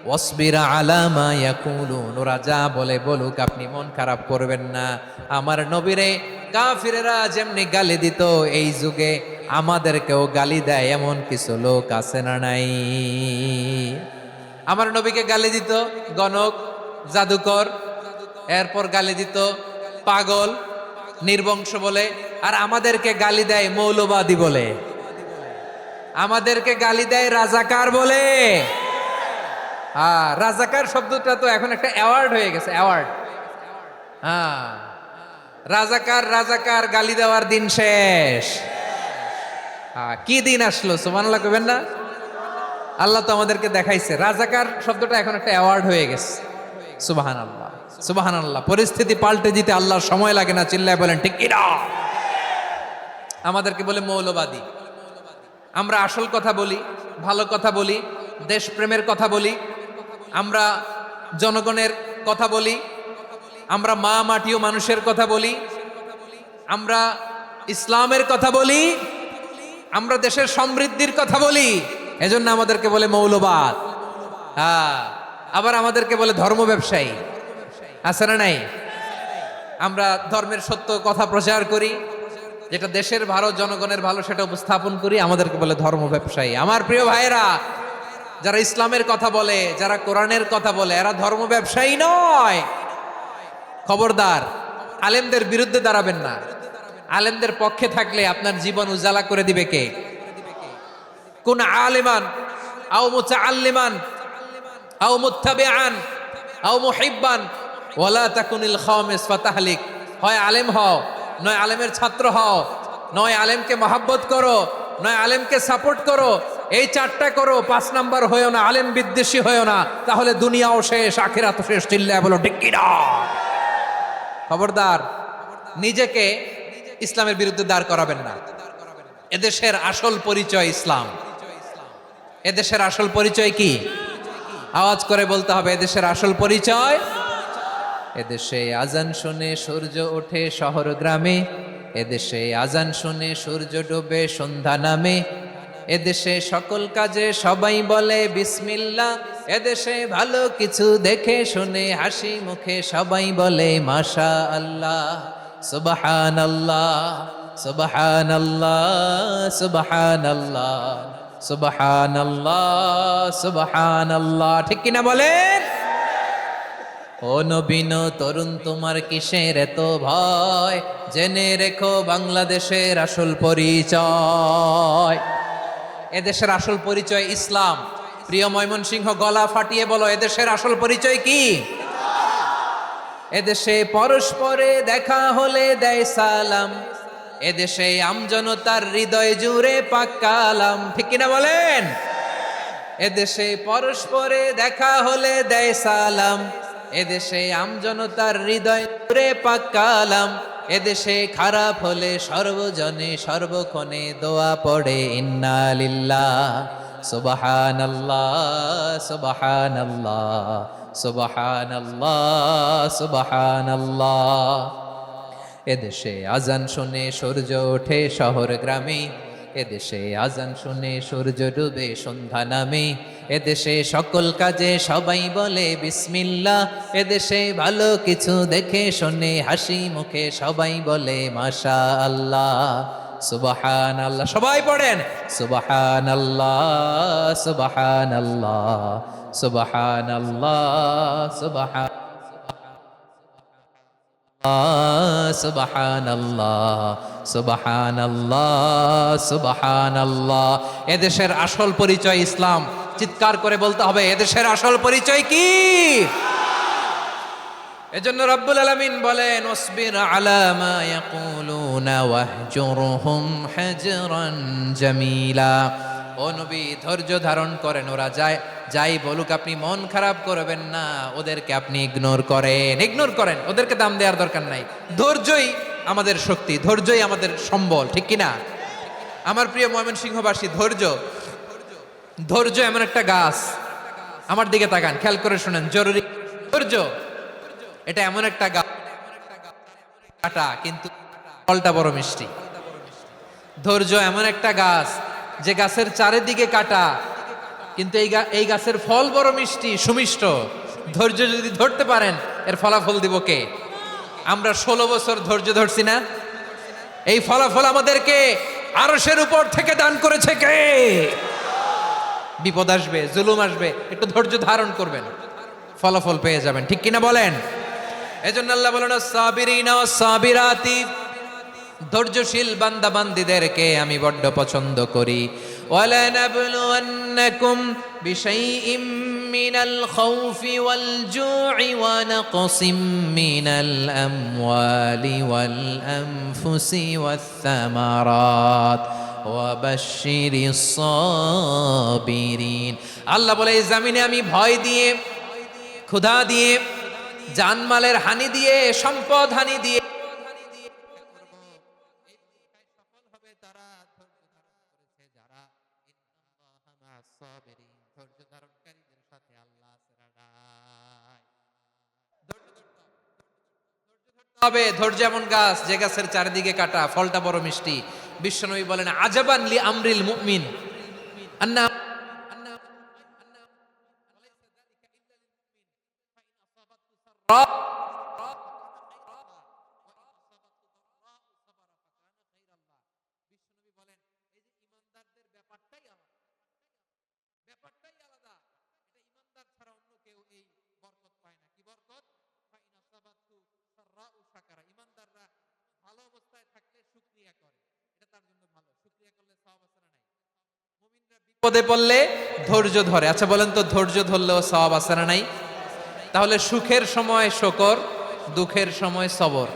ওয়াসবির আলা মা ইয়াকুলুন, ওরা যা বলে বলুক আপনি মন খারাপ করবেন না। আমার নবীরে কাফিরেরা যেমনি গালি দিত, এই যুগে আমাদেরকেও গালি দেয় এমন কিছু লোক আছে না নাই? আমার নবীকে গালি দিত গণক, জাদুকর, এরপর গালি দিত পাগল, নির্বংশ বলে। আর আমাদেরকে গালি দেয় মৌলবাদী বলে, আমাদেরকে গালি দেয় রাজাকার বলে। রাজাকার শব্দটা তো এখন একটা অ্যাওয়ার্ড হয়ে গেছে, অ্যাওয়ার্ড। রাজাকার রাজাকার গালি দেওয়ার দিন শেষ। কি দিন আসলো সুবহানাল্লাহ কইবেন না? আল্লাহ তো আমাদেরকে দেখাইছে রাজাকার শব্দটা এখন একটা অ্যাওয়ার্ড হয়ে গেছে। সুবহানাল্লাহ সুবহানাল্লাহ। পরিস্থিতি পাল্টে দিতে আল্লাহর সময় লাগে না। চিল্লায় বলেন ঠিক কি না? আমাদেরকে বলে মৌলবাদী। আমরা আসল কথা বলি, ভালো কথা বলি, দেশপ্রেমের কথা বলি, আমরা জনগণের কথা বলি, আমরা মা মাটি ও মানুষের কথা বলি, আমরা ইসলামের কথা বলি, আমরা দেশের সমৃদ্ধির কথা বলি। এজন্য আমাদেরকে বলে মৌলবাদ। আবার আমাদেরকে বলে ধর্ম ব্যবসায়ী। আছে না নাই? আমরা ধর্মের সত্য কথা প্রচার করি, যেটা দেশের ভালো জনগণের ভালো সেটা উপস্থাপন করি, আমাদেরকে বলে ধর্ম ব্যবসায়ী। আমার প্রিয় ভাইয়েরা, যারা ইসলামের কথা বলে, যারা কোরআনের কথা বলে, এরা ধর্ম ব্যবসায়ী নয়। খবরদার, আলেমদের বিরুদ্ধে দাঁড়াবেন না। আলেমদের পক্ষে থাকলে আপনার জীবন উজালা করে দিবে কে? কোন আলেমান আও মুতাআল্লিমান আও মুত্তাবিআন আও মুহিব্বান ওয়ালা তাকুনিল খামিস ফাতাহলিক। হয় আলেম হও, নয় আলেমের ছাত্র হও, নয় আলেমকে মহাব্বত করো, নয় আলেমকে সাপোর্ট করো। এই চারটা করো, 5 নাম্বার হয়েও না, আলেম বিদ্বেষী হয়েও না, তাহলে দুনিয়াও শেষ আখিরাতও শেষ। চিল্লায় বলো ঠিক কি না? খবরদার, নিজেকে ইসলামের বিরুদ্ধে দাঁড় করাবেন না। এদেশের আসল পরিচয় ইসলাম। এদেশের আসল পরিচয় কি? আওয়াজ করে বলতে হবে, এদেশের আসল পরিচয়। এদেশে আজান শুনে সূর্য ওঠে শহর গ্রামে, এদেশে আজান শুনে সূর্য ডোবে সন্ধ্যা নামে, এদেশে সকল কাজে সবাই বলে বিসমিল্লাহ, এদেশে ভালো কিছু দেখে শুনে হাসি মুখে সবাই বলে মাশা আল্লাহ, সুবহানাল্লাহ সুবহানাল্লাহ সুবহানাল্লাহ সুবহানাল্লাহ সুবহানাল্লাহ। ঠিক কিনা বলেন? ও নবীন তরুণ তোমার কিসের এত ভয়? জেনে রেখো বাংলাদেশের আসল পরিচয়। এদেশের আসল পরিচয় ইসলাম। প্রিয় ময়মনসিংহ, গলা ফাটিয়ে বলো, এদেশের আসল পরিচয় কি? এদেশে পরস্পরে দেখা হলে দেয় সালাম, এদেশে আমজনতার হৃদয় জুড়ে পাক কালাম। ঠিক কিনা বলেন? এদেশে পরস্পরে দেখা হলে দেয় সালাম, এদেশে আমজনতার হৃদয় জুড়ে পাক কালাম, এদেশে খারাপ হলে সর্বজনে সর্বক্ষণে দোয়া পড়ে ইন্না লিল্লাহ সুবহানাল্লাহ সুবহানাল্লাহ সুবহানাল্লাহ সুবহানাল্লাহ। এদেশে আজান শুনে সূর্য ওঠে শহর গ্রামে, এদেশে আজান শুনে সূর্য ডুবে সন্ধ্যা নামে, এদেশে সকল কাজে সবাই বলে বিসমিল্লাহ, এদেশে ভালো কিছু দেখে শুনে হাসি মুখে সবাই বলে মাশা আল্লাহ সুবহানাল্লাহ। সবাই পড়েন সুবহানাল্লাহ সুবহানাল্লাহ সুবহানাল্লাহ সুবহানাল্লাহ সুবহানাল্লাহ সুবহানাল্লাহ। এদেশের আসল পরিচয় ইসলাম। চিৎকার করে বলতে হবে এদেশের আসল পরিচয় কি। এজন্য রব্বুল আলামিন বলেন ওয়াসবির আলা মা ইয়াকুলুনা ওয়াহজুরহুম হাজরান জামিলা। ও নবী, ধৈর্য ধারণ করেন, ওরা যাই বলুক আপনি মন খারাপ করবেন না, ওদেরকে আপনি ইগনোর করেন, ওদেরকে দাম দেওয়ার দরকার নাই। ধৈর্যই আমাদের শক্তি, ধৈর্যই আমাদের সম্বল, ঠিক কিনা? আমার প্রিয় ময়মনসিংহবাসী, ধৈর্য এমন একটা গাছ, আমার দিকে তাকান, খেয়াল করে শুনেন, জরুরি। ধৈর্য এটা এমন একটা গাছ, কাটা কিন্তু ফলটা বড় মিষ্টি। ধৈর্য এমন একটা গাছ যে গাছের চারিদিকে কাটা, কিন্তু এই গাছের ফল বড় মিষ্টি, সুমিষ্ট। ধৈর্য যদি ধরতে পারেন, এর ফলাফল দিব কে? আমরা 16 বছর ধৈর্য ধরছি না? এই ফলাফল আমাদেরকে আরশের উপর থেকে দান করেছে কে? বিপদ আসবে, জুলুম আসবে, একটু ধৈর্য ধারণ করবেন, ফলাফল পেয়ে যাবেন, ঠিক কিনা বলেন? এজন্য আল্লাহ বলেন সাবিরিনা ওয়াস সাবিরাতি, ধৈর্যশীল বান্দা বান্দীদেরকে আমি বড্ড পছন্দ করি। ওয়ালা নাবলুওয়ান্নাকুম বিশাইইম মিনাল খাউফি ওয়াল জু'i ওয়া নাকসিম মিনাল আমওয়ালি ওয়াল আনফুসি ওয়াস সামারাত ওয়া বাশশিরিস সাবিরিন। আল্লাহ বলে এই জমিনে আমি ভয় দিয়ে, ক্ষুধা দিয়ে, জানমালের হানি দিয়ে, সম্পদ হানি দিয়ে হবে। ধৈর্য এমন গাছ যে গাছের চারিদিকে কাটা, ফলটা বড় মিষ্টি। বিশ্বনবী বলেন আজাবান লি আমরিল মুমিন আন্না বিপদে পড়লে ধৈর্য ধরে। আচ্ছা বলেন তো, ধৈর্য ধরলেও সওয়াব আছে না নাই? তাহলে সুখের সময় শুকর, দুঃখের সময় সবর।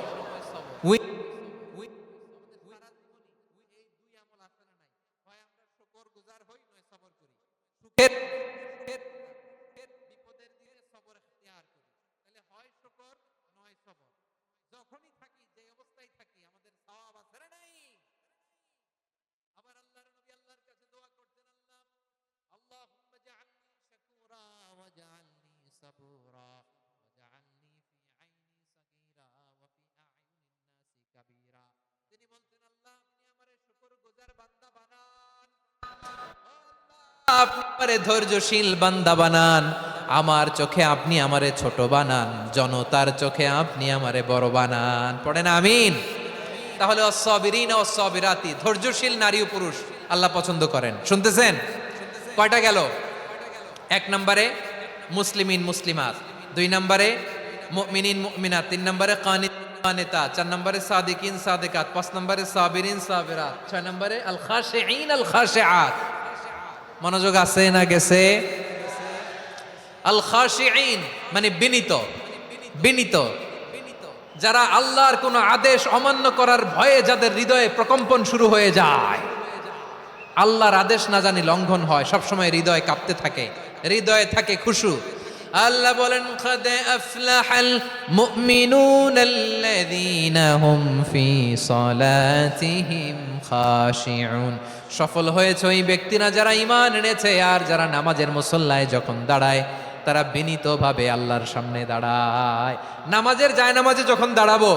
যখনই থাকি, যে অবস্থায় থাকি, আমাদের সওয়াব আছে না নাই? আবার আল্লাহর নবী আল্লাহর কাছে দোয়া করতেন, আল্লাহুম্মা জাআলনি শাকুরা ওয়া জাআলনি সাবুরা ওয়া জাআলনি ফি আইনি সাগীরা ওয়া ফি আ'য়ুনিন নাসি কাবীরা। তিনি বলতেন, আল্লাহ আপনি আমারে শুকরগুজার বান্দা বানান, আপনি আমারে ধৈর্যশীল বান্দা বানান, আমার চোখে আপনি আমারে ছোট বানান, জনতার চোখে আপনি আমারে বড় বানান। পড়েন আমিন। তাহলে অস-সাবিরিনা ওয়াস-সাবিরাতি, ধৈর্যশীল নারী ও পুরুষ আল্লাহ পছন্দ করেন। শুনতেছেন? কয়টা গেল? 1 নম্বরে মুসলিমিন মুসলিমাত, 2 নম্বরে মুমিনিন মুমিনাত, 3 নম্বরে কানিতাত, 4 নম্বরে সাদিকিন সাদিকাত, 5 নম্বরে সাবিরিন সাবিরাত, 6 নম্বরে আল খাশিঈন আল খাশিআত। মনোযোগ আছে না গেছে? আল খাশিঈন মানে বিনীত, যারা আল্লাহর কোন আদেশ অমান্য করার ভয়ে যাদের হৃদয়ে প্রকম্পন শুরু হয়ে যায়, আল্লাহর আদেশ না জানি লঙ্ঘন হয়, সবসময় হৃদয় কাঁপতে থাকে, হৃদয়ে থাকে খুশু। আল্লাহ বলেন কাদ আফলাহাল মুমিনুনাল্লাযীনা হুম ফি সালাতিহিম খাশিউন। সফল হয়েছে ওই ব্যক্তিরা যারা ঈমান এনেছে আর যারা নামাজের মুসল্লায় যখন দাঁড়ায় তারা বিনীতভাবে আল্লাহর সামনে দাঁড়ায়। নামাজের জায়নামাজে যখন দাঁড়াবো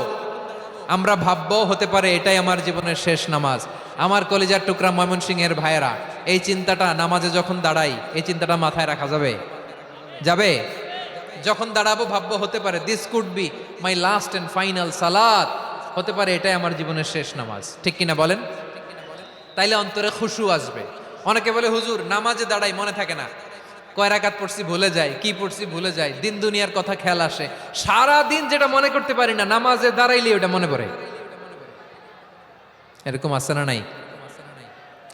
আমরা ভাববো হতে পারে এটাই আমার জীবনের শেষ নামাজ। আমার কলিজার টুকরা ময়মনসিংহের ভাইয়েরা, এই চিন্তাটা নামাজে যখন দাঁড়াই, এই চিন্তাটা মাথায় রাখা যাবে? যখন দাঁড়াবো ভাববো হতে পারে this could be my last and final সালাত, হতে পারে এটাই আমার জীবনের শেষ নামাজ, ঠিক কিনা বলেন? তাইলে অন্তরে খুশু আসবে। অনেকে বলে হুজুর নামাজে দাঁড়াই মনে থাকে না, কয় রাকাত পড়ছি ভুলে যায়, কি পড়ছি ভুলে যায়, দিন দুনিয়ার কথা খেয়াল আসে, সারা দিন যেটা মনে করতে পারি না নামাজে দাঁড়াইলে ওটা মনে পড়ে। এরকম আছে না নাই?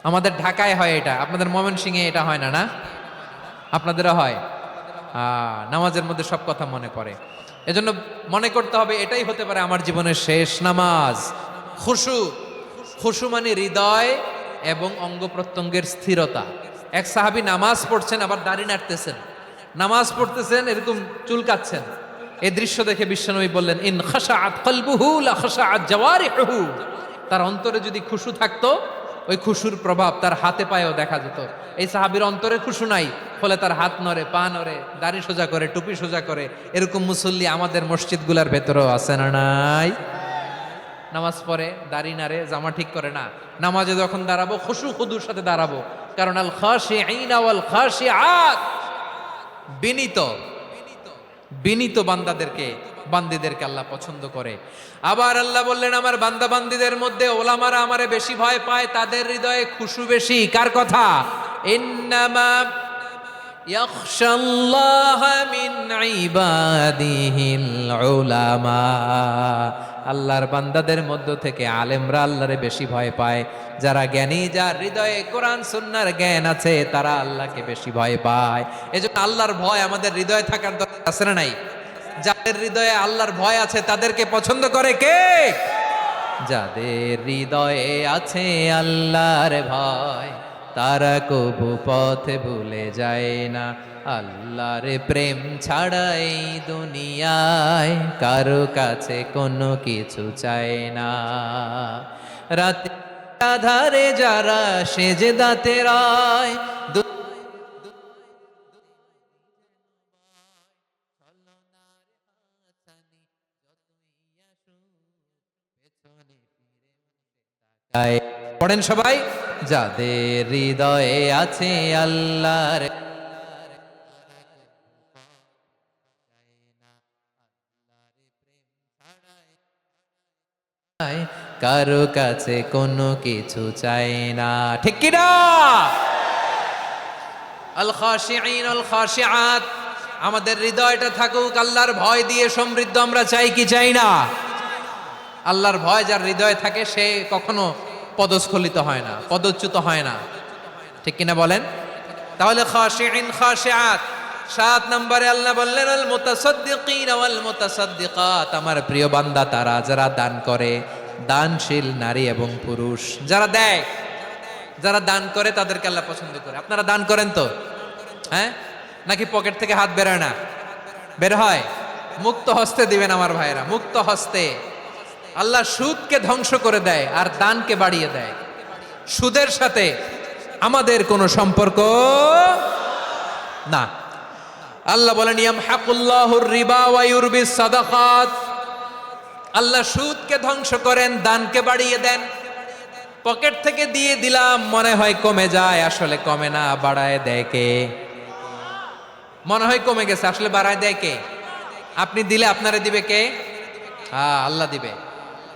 আমাদের ঢাকায় হয় এটা, আপনাদের ময়মনসিংহে এটা হয় না? না আপনাদেরও হয়? নামাজের মধ্যে সব কথা মনে পড়ে। এজন্য মনে করতে হবে এটাই হতে পারে আমার জীবনের শেষ নামাজ। খুশু, খুশু মানে হৃদয় এবং অঙ্গ প্রত্যঙ্গের স্থিরতা। এক সাহাবী নামাজ পড়ছেন আবার দাড়ি নাড়তেছেন, নামাজ পড়তেছেন এরকম চুলকাচ্ছেন। এই দৃশ্য দেখে বিশ্বনবী বললেন, ইন খাশাআত কলবুহু লা খাশাআত জাওয়ারিহুহু। তার অন্তরে যদি খুশু থাকতো, ওই খুশুর প্রভাব তার হাতে পায়েও দেখা যেত। এই সাহাবীর অন্তরে খুশু নাই, ফলে তার হাত নড়ে, পা নড়ে, দাড়ি সোজা করে, টুপি সোজা করে। এরকম মুসল্লি আমাদের মসজিদগুলোর ভেতরেও আছে না নাই? নামাজ পড়ে, দাড়ি নাড়ে, জামা ঠিক করে না। নামাজে যখন দাঁড়াবো খুশু খুদুর সাথে দাঁড়াবো, কারণ আল খাশিঈনা ওয়াল খাশিআত, বিনীত বিনীত বান্দিদেরকে আল্লাহ পছন্দ করে। আবার আল্লাহ বললেন, আমার বান্দা বান্দিদের মধ্যে ওলামারা আমারে বেশি ভয় পায়, তাদের হৃদয়ে খুশু বেশি। কার কথা? ইন্নামা ইয়াখশাল্লাহা মিন ইবাদিহিল উলামা। আল্লাহর বান্দাদের মধ্য থেকে আলেমরা আল্লাহরে বেশি ভয় পায়। যারা জ্ঞানী, যার হৃদয়ে কোরআন সুন্নাহর জ্ঞান আছে, তারা আল্লাহকে বেশি ভয় পায়। এজন্য আল্লাহর ভয় আমাদের হৃদয়ে থাকার দরকার আছে না নাই? যাদের হৃদয়ে আল্লাহর ভয় আছে তাদেরকে পছন্দ করে কে? যাদের হৃদয়ে আছে আল্লাহর ভয়, তারা কবু পথ ভুলে যায় না। আল্লাহর প্রেম ছাড়া এই দুনিয়ায় কারো কাছে কোনো কিছু চায় না। রাতে আধারে যারা সেজদাতে রয়, পড়েন সবাই, যাদের হৃদয়ে আছে আল্লাহর, কারো কাছে কোনো কিছু চাই না। ঠিক কি না? আল খাশিঈন আল খাশিআত, আমাদের হৃদয়টা থাকুক আল্লাহর ভয় দিয়ে সমৃদ্ধ। আমরা চাই কি চাই না? আল্লাহর ভয় যার হৃদয়ে থাকে সে কখনো পদস্খলিত হয় না, পদচ্যুত হয় না। ঠিক কিনা বলেন? তাহলে খাশিঈন খাশিআত। 7 নম্বরে আল্লাহ বললেন, আল মুতাসাদ্দিকিন ওয়াল মুতাসাদ্দিকাত, আমার প্রিয় বান্দা তারা যারা দান করে, দানশীল নারী এবং পুরুষ যারা দেয়, যারা দান করে তাদেরকে আল্লাহ পছন্দ করে। আপনারা দান করেন তো? হ্যাঁ, নাকি পকেট থেকে হাত বেরোয় না? বের হয়। মুক্ত হস্তে দিবেন আমার ভাইরা, মুক্ত হস্তে। আল্লাহ সুদকে ধ্বংস করে দেয় আর দানকে বাড়িয়ে দেয়। সুদের সাথে আমাদের কোনো সম্পর্ক না। আল্লাহ বলেন, ইয়ামহাকুল্লাহুর রিবা ওয়া ইউরবিস সাদাকাত, আল্লাহ সুদকে ধ্বংস করেন, দানকে বাড়িয়ে দেন। পকেট থেকে দিয়ে দিলাম, মনে হয় কমে যায়, আসলে কমে না, বাড়ায় দেয় কে? মনে হয় কমে গেছে, আসলে বাড়ায় দেয় কে? আপনি দিলে আপনারে দিবে কে? আল্লাহ দিবে।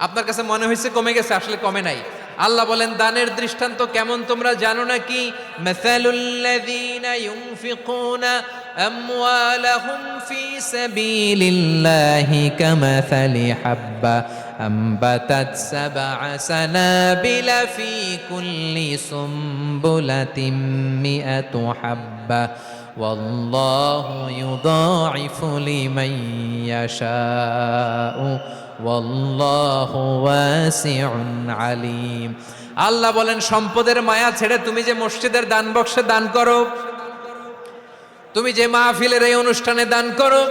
আপনার কাছে মনে হয়েছে কমে গেছে, আসলে কমে নাই। আল্লাহ বলেন, দানের দৃষ্টান্ত কেমন তোমরা জানো নাকি? মাসালুল্লাযীনা ইউনফিকুনা আমওয়ালাহুম ফি সাবিলিল্লাহি কামাসালি হাব্বা আম্বাতাত সাবআ সানাবিলা ফি কুল্লি সুমবুলাতিন মিআতু হাব্বা ওয়াল্লাহু ইউদাঈফু লিমান ইয়াশাউ ওয়াল্লাহু ওয়াসিউন আলিম। আল্লাহ বলেন, সম্পদের মায়া ছেড়ে তুমি যে মসজিদের দান বক্সে দান করো, তুমি যে মাহফিলের এই অনুষ্ঠানে দান করো,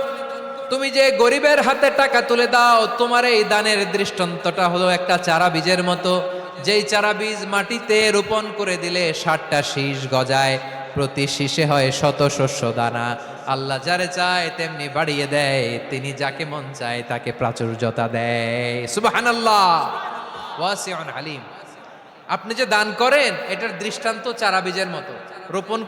তুমি যে গরিবের হাতে টাকা তুলে দাও, তোমার এই দানের দৃষ্টান্তটা হলো একটা চারা বীজের মতো। যেই চারা বীজ মাটিতে রোপণ করে দিলে 60টা শীষ গজায়, প্রতি শীষে হয় শত শস্য দানা। আল্লাহ যারে চায় তেমনি বাড়িয়ে দেয়, তিনি যাকে মন চায় তাকে প্রাচুর্যতা দেয়। সুবহানাল্লাহ, ওয়াসিউন আলিম। আপনি যে দান করেন এটার দৃষ্টান্ত চারা বীজের মতো, রোপণ